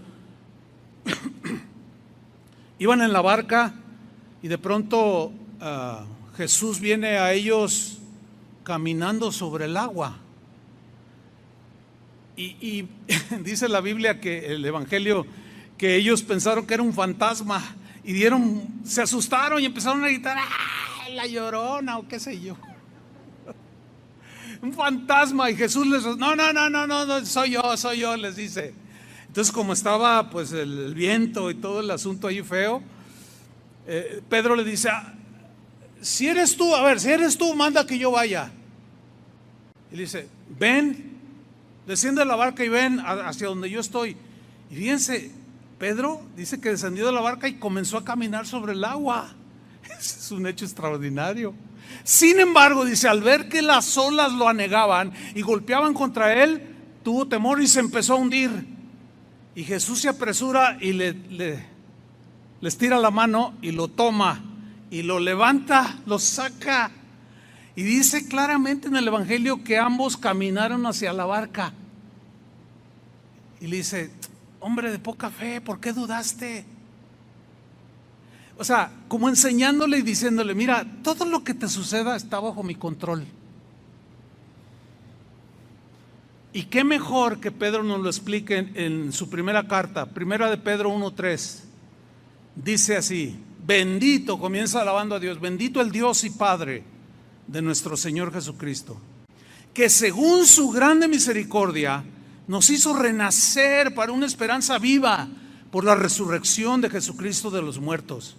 iban en la barca y de pronto Jesús viene a ellos caminando sobre el agua. Y dice la Biblia, que el Evangelio, que ellos pensaron que era un fantasma y se asustaron y empezaron a gritar: ¡ah, la Llorona! O qué sé yo, un fantasma. Y Jesús les: no, soy yo, les dice. Entonces, como estaba pues el viento y todo el asunto ahí feo, Pedro le dice: si eres tú, manda que yo vaya. Y le dice: ven, desciende de la barca y ven hacia donde yo estoy. Y fíjense, Pedro dice que descendió de la barca y comenzó a caminar sobre el agua. Ese es un hecho extraordinario. Sin embargo, dice, al ver que las olas lo anegaban y golpeaban contra él, tuvo temor y se empezó a hundir. Y Jesús se apresura y les tira la mano y lo toma y lo levanta, lo saca. Y dice claramente en el Evangelio que ambos caminaron hacia la barca. Y le dice: hombre de poca fe, ¿por qué dudaste? O sea, como enseñándole y diciéndole: mira, todo lo que te suceda está bajo mi control. Y qué mejor que Pedro nos lo explique en su primera carta, primera de Pedro 1:3. Dice así: bendito, comienza alabando a Dios, bendito el Dios y Padre de nuestro Señor Jesucristo, que según su grande misericordia nos hizo renacer para una esperanza viva por la resurrección de Jesucristo de los muertos.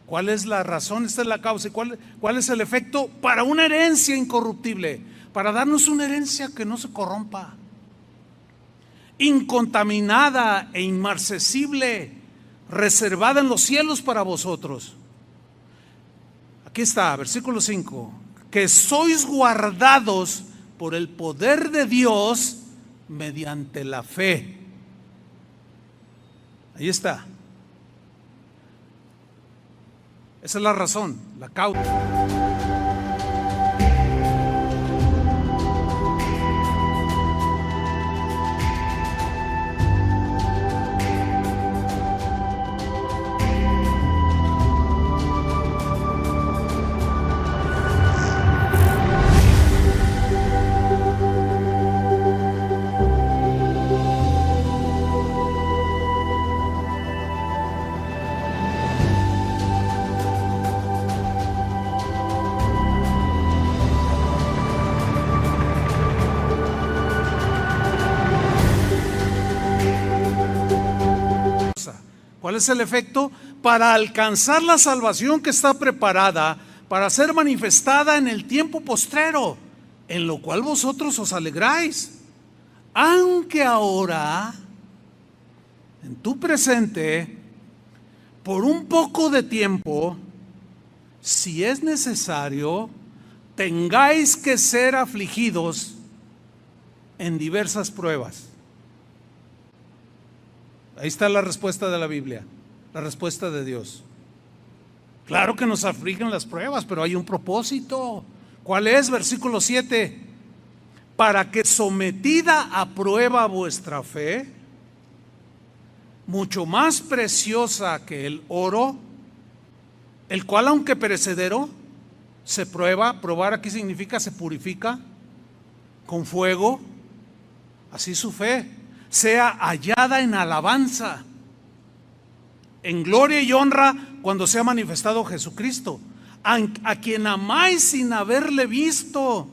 ¿Cuál es la razón? Esta es la causa. ¿Y cuál es el efecto? Para una herencia incorruptible, para darnos una herencia que no se corrompa, incontaminada e inmarcesible, reservada en los cielos para vosotros. Aquí está, versículo 5: que sois guardados por el poder de Dios mediante la fe. Ahí está. Esa es la razón, la causa. ¿Cuál es el efecto? Para alcanzar la salvación que está preparada para ser manifestada en el tiempo postrero, en lo cual vosotros os alegráis, aunque ahora, en tu presente, por un poco de tiempo, si es necesario, tengáis que ser afligidos en diversas pruebas. Ahí está la respuesta de la Biblia, la respuesta de Dios. Claro que nos afligen las pruebas, pero hay un propósito. ¿Cuál es? Versículo 7: para que sometida a prueba vuestra fe, mucho más preciosa que el oro, el cual aunque perecedero, se prueba. Probar aquí significa se purifica con fuego. Así su fe sea hallada en alabanza, en gloria y honra cuando sea manifestado Jesucristo, a quien amáis sin haberle visto,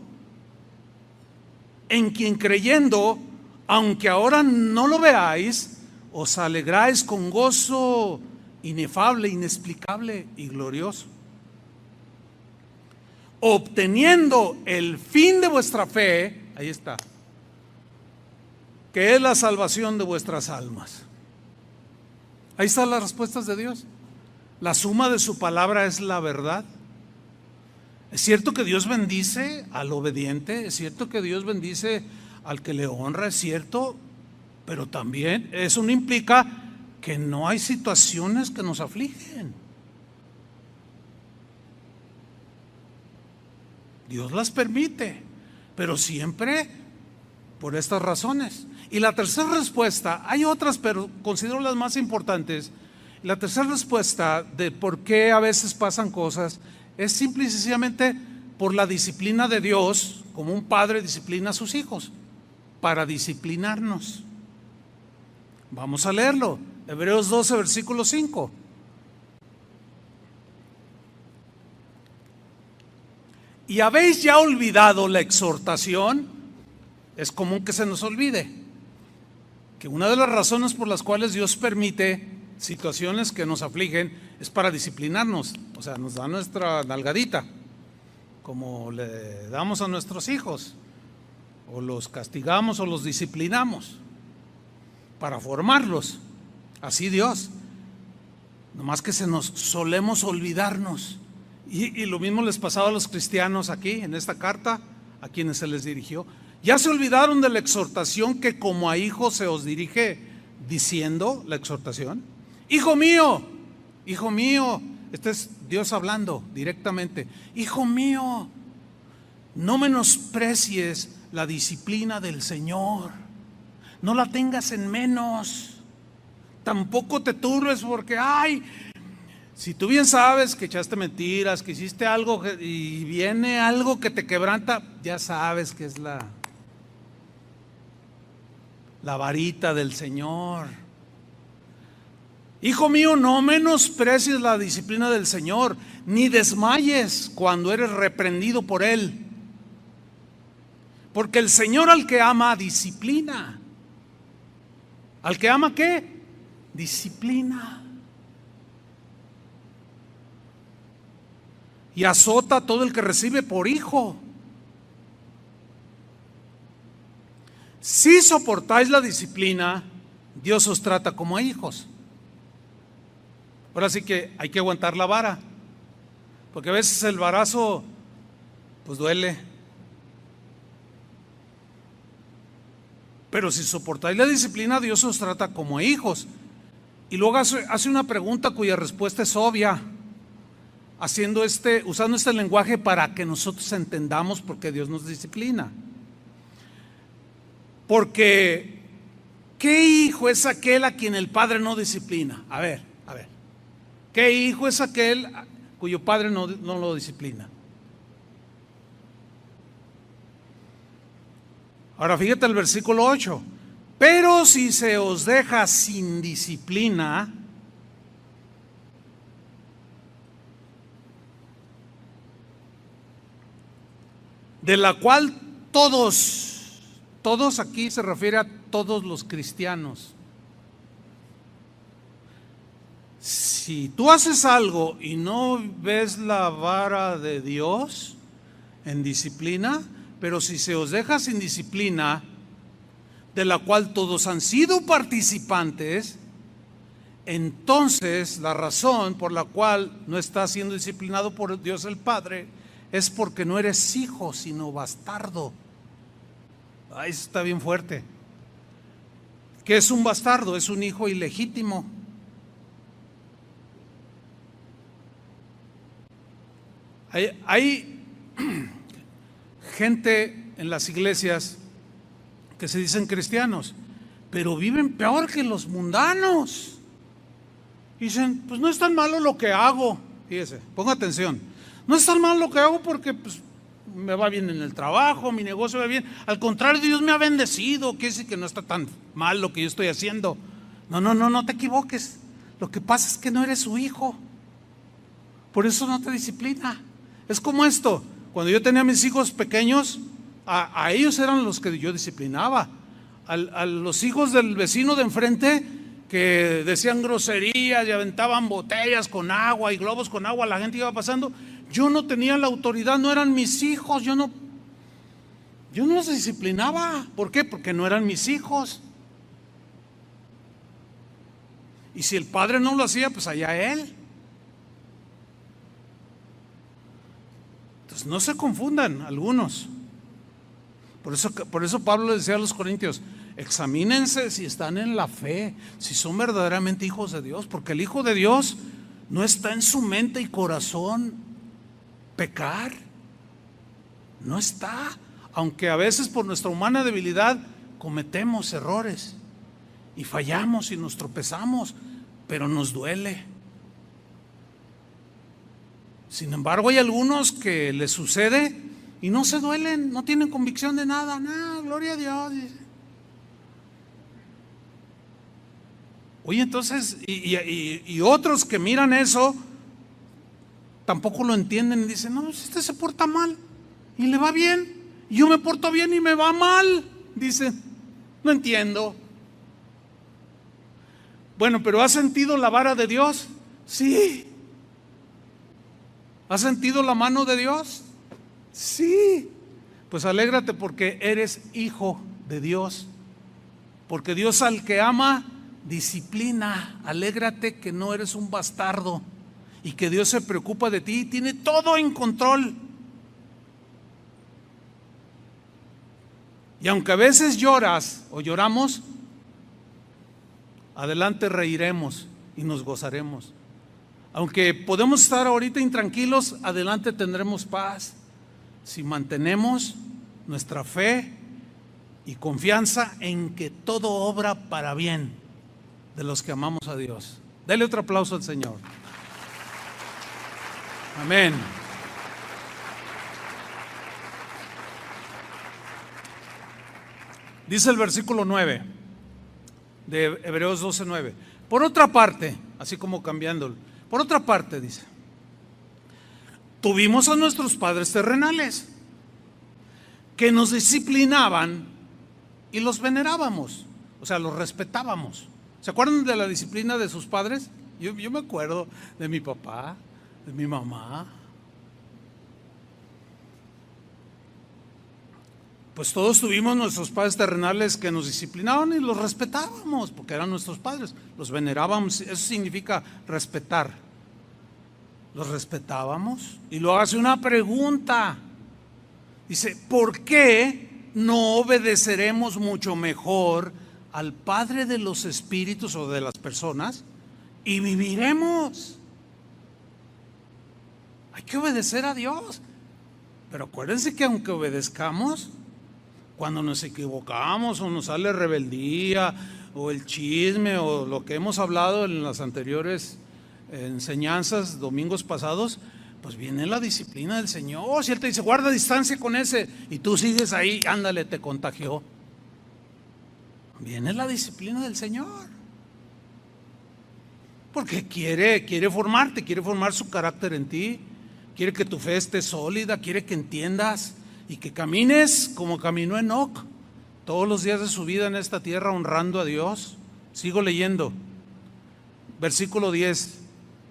en quien creyendo, aunque ahora no lo veáis, os alegráis con gozo inefable, inexplicable y glorioso, obteniendo el fin de vuestra fe. Ahí está, que es la salvación de vuestras almas. Ahí están las respuestas de Dios. La suma de su palabra es la verdad. Es cierto que Dios bendice al obediente, es cierto que Dios bendice al que le honra, es cierto, pero también eso no implica que no hay situaciones que nos afligen. Dios las permite, pero siempre por estas razones. Y la tercera respuesta, hay otras, pero considero las más importantes. La tercera respuesta de por qué a veces pasan cosas Es simple y sencillamente por la disciplina de Dios, como un padre disciplina a sus hijos, para disciplinarnos. Vamos a leerlo. Hebreos 12, versículo 5. ¿Y habéis ya olvidado la exhortación? Es común que se nos olvide que una de las razones por las cuales Dios permite situaciones que nos afligen es para disciplinarnos. O sea, nos da nuestra nalgadita, como le damos a nuestros hijos, o los castigamos o los disciplinamos para formarlos. Así Dios. Nomás que solemos olvidarnos. Y lo mismo les pasaba a los cristianos aquí, en esta carta, a quienes se les dirigió. Ya se olvidaron de la exhortación que como a hijos se os dirige, diciendo la exhortación: hijo mío, este es Dios hablando directamente. Hijo mío, no menosprecies la disciplina del Señor, no la tengas en menos, tampoco te turbes porque, si tú bien sabes que echaste mentiras, que hiciste algo y viene algo que te quebranta, ya sabes que es la varita del Señor. Hijo mío, no menosprecies la disciplina del Señor, ni desmayes cuando eres reprendido por Él. Porque el Señor al que ama, disciplina. ¿Al que ama qué? Disciplina. Y azota a todo el que recibe por hijo. Si soportáis la disciplina, Dios os trata como a hijos. Ahora sí que hay que aguantar la vara, porque a veces el varazo pues duele. Pero si soportáis la disciplina, Dios os trata como a hijos. Y luego hace una pregunta cuya respuesta es obvia, usando este lenguaje para que nosotros entendamos por qué Dios nos disciplina. Porque ¿qué hijo es aquel a quien el padre no disciplina? A ver, ¿qué hijo es aquel cuyo padre no lo disciplina? Ahora fíjate el versículo 8. Pero si se os deja sin disciplina, de la cual todos aquí se refiere a todos los cristianos. Si tú haces algo y no ves la vara de Dios en disciplina, pero si se os deja sin disciplina, de la cual todos han sido participantes, entonces la razón por la cual no estás siendo disciplinado por Dios el Padre es porque no eres hijo, sino bastardo. Eso está bien fuerte. ¿Qué es un bastardo? Es un hijo ilegítimo. Hay gente en las iglesias que se dicen cristianos, pero viven peor que los mundanos. Dicen, pues no es tan malo lo que hago. Fíjese, ponga atención. No es tan malo lo que hago porque pues, me va bien en el trabajo, mi negocio va bien. Al contrario, Dios me ha bendecido. Quiere decir que no está tan mal lo que yo estoy haciendo. No te equivoques. Lo que pasa es que no eres su hijo. Por eso no te disciplina. Es como esto. Cuando yo tenía a mis hijos pequeños, a ellos eran los que yo disciplinaba. A los hijos del vecino de enfrente que decían groserías y aventaban botellas con agua y globos con agua, la gente iba pasando. Yo no tenía la autoridad, no eran mis hijos, yo no los disciplinaba. ¿Por qué? Porque no eran mis hijos. Y si el padre no lo hacía, pues allá él. Entonces no se confundan algunos. Por eso Pablo le decía a los corintios, examínense si están en la fe, si son verdaderamente hijos de Dios, porque el hijo de Dios no está en su mente y corazón pecar. No está, aunque a veces por nuestra humana debilidad cometemos errores y fallamos y nos tropezamos, pero nos duele. Sin embargo, hay algunos que les sucede y no se duelen, no tienen convicción de nada. No, gloria a Dios. Oye, entonces, y otros que miran eso, tampoco lo entienden y dicen, no, este se porta mal y le va bien. Y yo me porto bien y me va mal. Dicen, no entiendo. Bueno, pero ¿has sentido la vara de Dios? Sí. ¿Has sentido la mano de Dios? Sí. Pues alégrate porque eres hijo de Dios. Porque Dios al que ama, disciplina. Alégrate que no eres un bastardo y que Dios se preocupa de ti y tiene todo en control. Y aunque a veces lloras o lloramos, adelante reiremos y nos gozaremos. Aunque podemos estar ahorita intranquilos, adelante tendremos paz si mantenemos nuestra fe y confianza en que todo obra para bien de los que amamos a Dios. Dele otro aplauso al Señor. Amén. Dice el versículo 9 de Hebreos 12:9. Por otra parte, así como cambiándolo, por otra parte dice, tuvimos a nuestros padres terrenales que nos disciplinaban y los venerábamos, o sea, los respetábamos. ¿Se acuerdan de la disciplina de sus padres? Yo me acuerdo de mi papá, de mi mamá. Pues todos tuvimos nuestros padres terrenales que nos disciplinaban y los respetábamos, porque eran nuestros padres, los venerábamos, eso significa respetar. Los respetábamos. Y luego hace una pregunta, dice, ¿por qué no obedeceremos mucho mejor al Padre de los espíritus o de las personas y viviremos? Hay que obedecer a Dios, pero acuérdense que aunque obedezcamos, cuando nos equivocamos o nos sale rebeldía o el chisme o lo que hemos hablado en las anteriores enseñanzas, domingos pasados, pues viene la disciplina del Señor. Si Él te dice, guarda distancia con ese, y tú sigues ahí, ándale, te contagió. Viene la disciplina del Señor. Porque quiere formarte, quiere formar su carácter en ti, quiere que tu fe esté sólida, quiere que entiendas y que camines como caminó Enoc todos los días de su vida en esta tierra honrando a Dios. Sigo leyendo, versículo 10.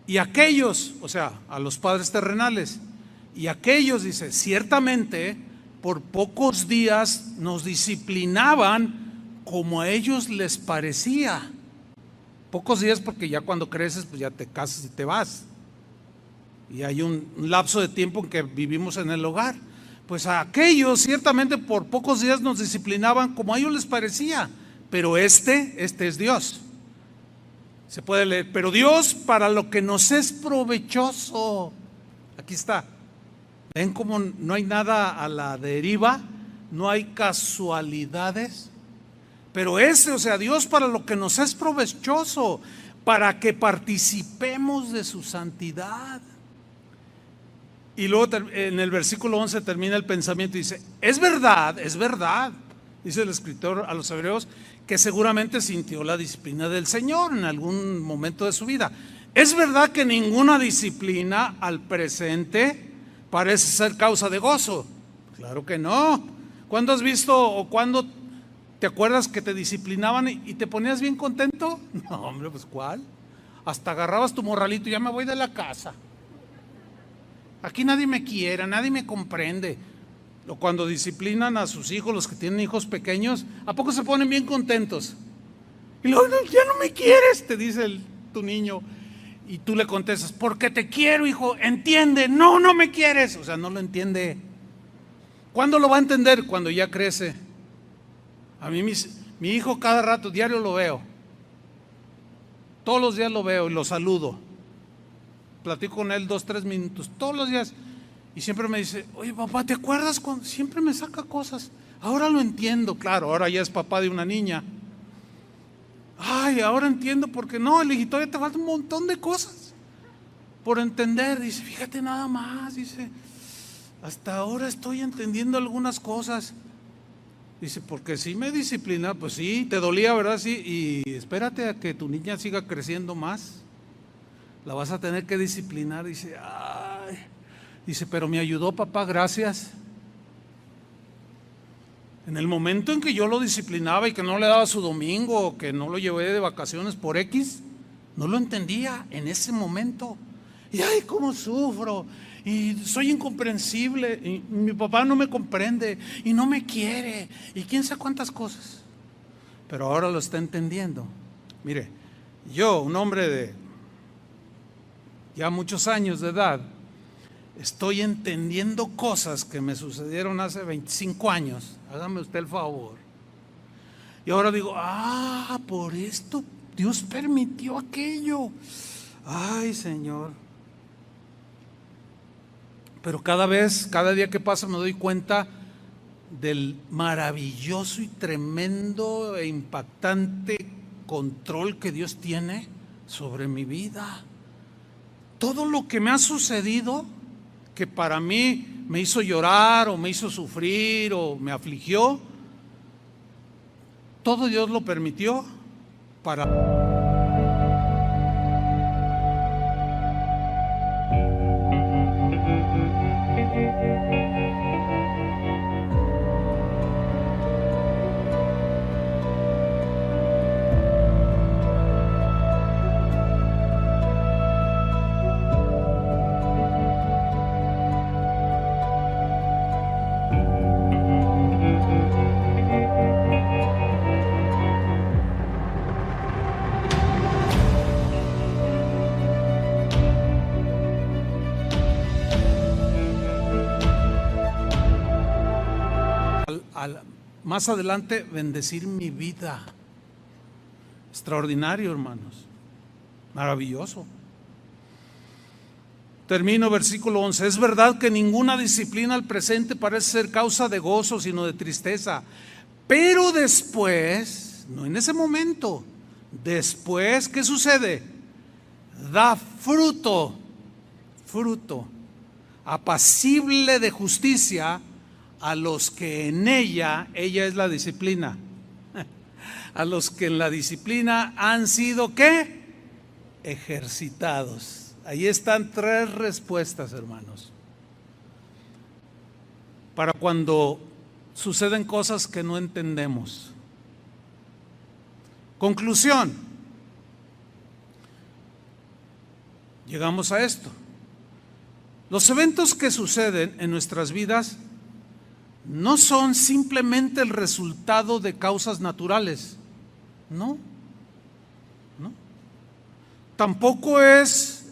Y aquellos, o sea, a los padres terrenales, y aquellos, dice, ciertamente por pocos días nos disciplinaban como a ellos les parecía. Pocos días porque ya cuando creces, pues ya te casas y te vas. Y hay un lapso de tiempo en que vivimos en el hogar. Pues a aquellos ciertamente por pocos días nos disciplinaban como a ellos les parecía, pero este es Dios. Se puede leer, pero Dios para lo que nos es provechoso. Aquí está. ¿Ven cómo no hay nada a la deriva? No hay casualidades. Pero o sea, Dios para lo que nos es provechoso, para que participemos de su santidad. Y luego en el versículo 11 termina el pensamiento y dice, es verdad, dice el escritor a los hebreos, que seguramente sintió la disciplina del Señor en algún momento de su vida. Es verdad que ninguna disciplina al presente parece ser causa de gozo. Claro que no. ¿Cuándo has visto o cuándo te acuerdas que te disciplinaban y te ponías bien contento? No, hombre, pues ¿cuál? Hasta agarrabas tu morralito, ya me voy de la casa. Aquí nadie me quiere, nadie me comprende. O cuando disciplinan a sus hijos, los que tienen hijos pequeños, ¿a poco se ponen bien contentos? Y luego, ya no me quieres, te dice tu niño. Y tú le contestas, porque te quiero, hijo, entiende. No, no me quieres. O sea, no lo entiende. ¿Cuándo lo va a entender? Cuando ya crece. A mí mi hijo cada rato, diario lo veo. Todos los días lo veo y lo saludo. Platico con él 2-3 minutos, todos los días. Y siempre me dice, oye papá, ¿te acuerdas cuando? Siempre me saca cosas. Ahora lo entiendo, claro, ahora ya es papá de una niña. Ay, ahora entiendo porque no, el hijito, ya te falta un montón de cosas. por entender. Dice, fíjate nada más, dice, hasta ahora estoy entendiendo algunas cosas. Dice, porque sí me disciplina, pues sí, te dolía, ¿verdad? Sí, y espérate a que tu niña siga creciendo más. La vas a tener que disciplinar. Dice, ay, dice, pero me ayudó papá, gracias. En el momento en que yo lo disciplinaba y que no le daba su domingo, o que no lo llevé de vacaciones por X, no lo entendía en ese momento. Y ay, cómo sufro, y soy incomprensible, y mi papá no me comprende, y no me quiere, y quién sabe cuántas cosas. Pero ahora lo está entendiendo. Mire, yo, un hombre de ya muchos años de edad, estoy entendiendo cosas que me sucedieron hace 25 años. Hágame usted el favor. Y ahora digo, por esto Dios permitió aquello. Ay, Señor. Pero cada día que pasa me doy cuenta del maravilloso y tremendo e impactante control que Dios tiene sobre mi vida. Todo lo que me ha sucedido, que para mí me hizo llorar o me hizo sufrir o me afligió, todo Dios lo permitió para... más adelante bendecir mi vida. Extraordinario, hermanos, maravilloso. Termino versículo 11. Es verdad que ninguna disciplina al presente parece ser causa de gozo, sino de tristeza, pero después, no en ese momento, después, ¿qué sucede? Da fruto apacible de justicia a los que en ella es la disciplina, a los que en la disciplina han sido, ¿qué? Ejercitados. Ahí están 3 respuestas, hermanos, para cuando suceden cosas que no entendemos. Conclusión. Llegamos a esto. Los eventos que suceden en nuestras vidas no son simplemente el resultado de causas naturales, no. Tampoco es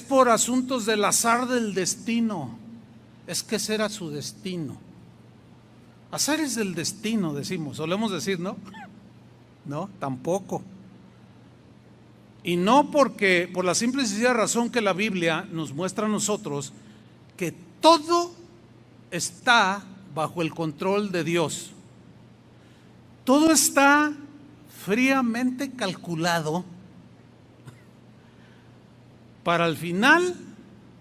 por asuntos del azar del destino, es que ese era su destino. Azar es del destino, decimos, solemos decir, ¿no? No, tampoco. Y no porque, por la simple y sencilla razón que la Biblia nos muestra a nosotros que todo está bajo el control de Dios. Todo está fríamente calculado para al final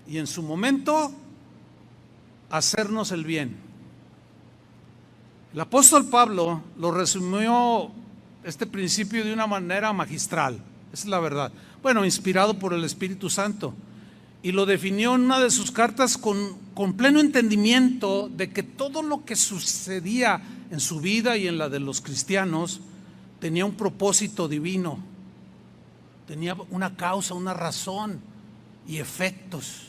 y en su momento hacernos el bien. El apóstol Pablo lo resumió este principio de una manera magistral, esa es la verdad. Bueno, inspirado por el Espíritu Santo. Y lo definió en una de sus cartas con pleno entendimiento de que todo lo que sucedía en su vida y en la de los cristianos tenía un propósito divino, tenía una causa, una razón y efectos.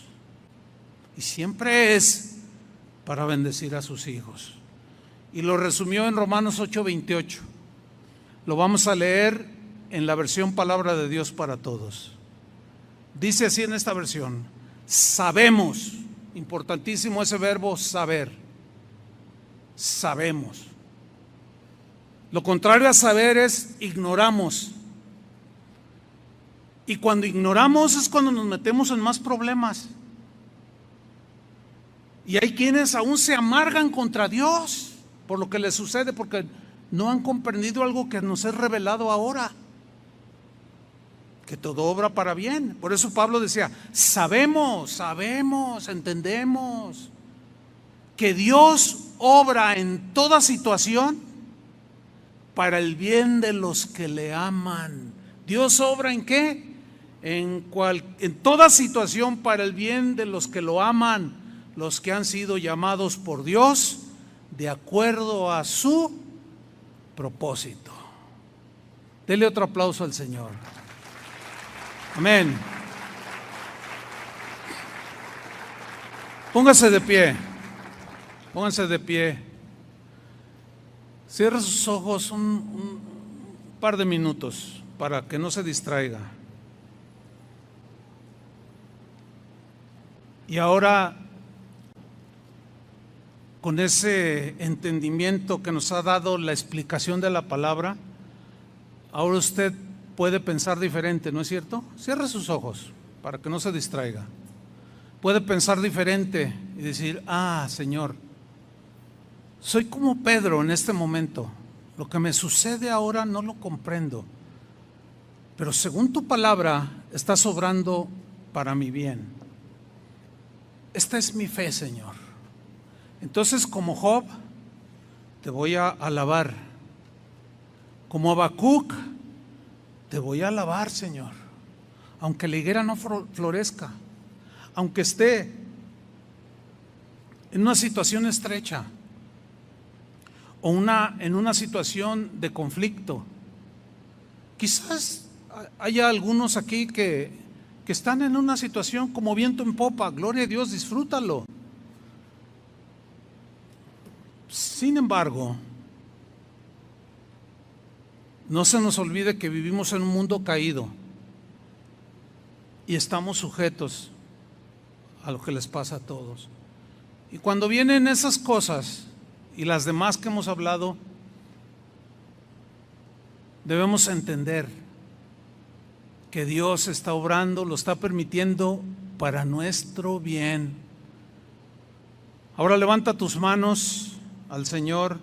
Y siempre es para bendecir a sus hijos. Y lo resumió en Romanos 8:28. Lo vamos a leer en la versión Palabra de Dios para Todos. Dice así en esta versión: sabemos, importantísimo ese verbo saber, sabemos. Lo contrario a saber es ignoramos. Y cuando ignoramos es cuando nos metemos en más problemas. Y hay quienes aún se amargan contra Dios por lo que les sucede, porque no han comprendido algo que nos es revelado ahora. que todo obra para bien. Por eso Pablo decía, sabemos, entendemos que Dios obra en toda situación para el bien de los que le aman. ¿Dios obra en qué? En toda situación para el bien de los que lo aman, los que han sido llamados por Dios de acuerdo a su propósito. Dele otro aplauso al Señor. Amén. Póngase de pie. Pónganse de pie. Cierre sus ojos un par de minutos para que no se distraiga. Y ahora, con ese entendimiento que nos ha dado la explicación de la palabra, ahora usted puede pensar diferente, ¿no es cierto? Cierre sus ojos para que no se distraiga. Puede pensar diferente y decir, Señor, soy como Pedro en este momento. Lo que me sucede ahora no lo comprendo, pero según tu palabra estás obrando para mi bien. Esta es mi fe, Señor. Entonces, como Job, te voy a alabar. Como Habacuc, te voy a alabar, Señor. Aunque la higuera no florezca, aunque esté en una situación estrecha o en una situación de conflicto. Quizás haya algunos aquí que están en una situación como viento en popa. Gloria a Dios, disfrútalo. Sin embargo, no se nos olvide que vivimos en un mundo caído y estamos sujetos a lo que les pasa a todos. Y cuando vienen esas cosas y las demás que hemos hablado, debemos entender que Dios está obrando, lo está permitiendo para nuestro bien. Ahora levanta tus manos al Señor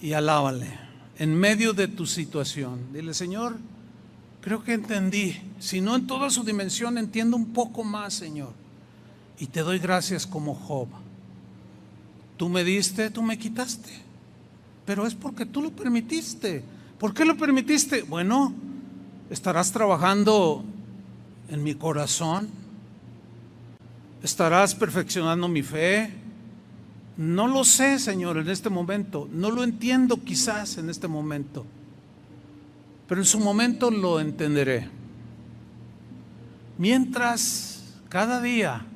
y alábale en medio de tu situación. Dile, Señor, creo que entendí. Si no en toda su dimensión, entiendo un poco más, Señor. Y te doy gracias como Job. Tú me diste, tú me quitaste. Pero es porque tú lo permitiste. ¿Por qué lo permitiste? Bueno, estarás trabajando en mi corazón. Estarás perfeccionando mi fe. No lo sé, Señor, en este momento. No lo entiendo quizás en este momento. Pero en su momento lo entenderé. Mientras cada día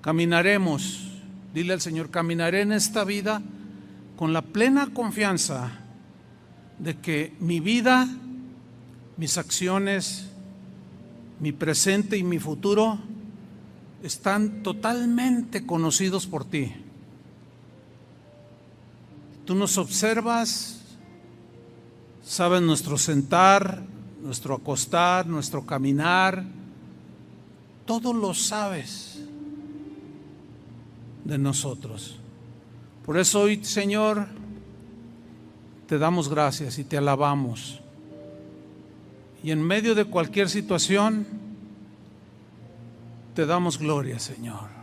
caminaremos, dile al Señor, caminaré en esta vida con la plena confianza de que mi vida, mis acciones, mi presente y mi futuro están totalmente conocidos por ti. Tú nos observas, sabes nuestro sentar, nuestro acostar, nuestro caminar, todo lo sabes de nosotros. Por eso hoy, Señor, te damos gracias y te alabamos. Y en medio de cualquier situación, te damos gloria, Señor.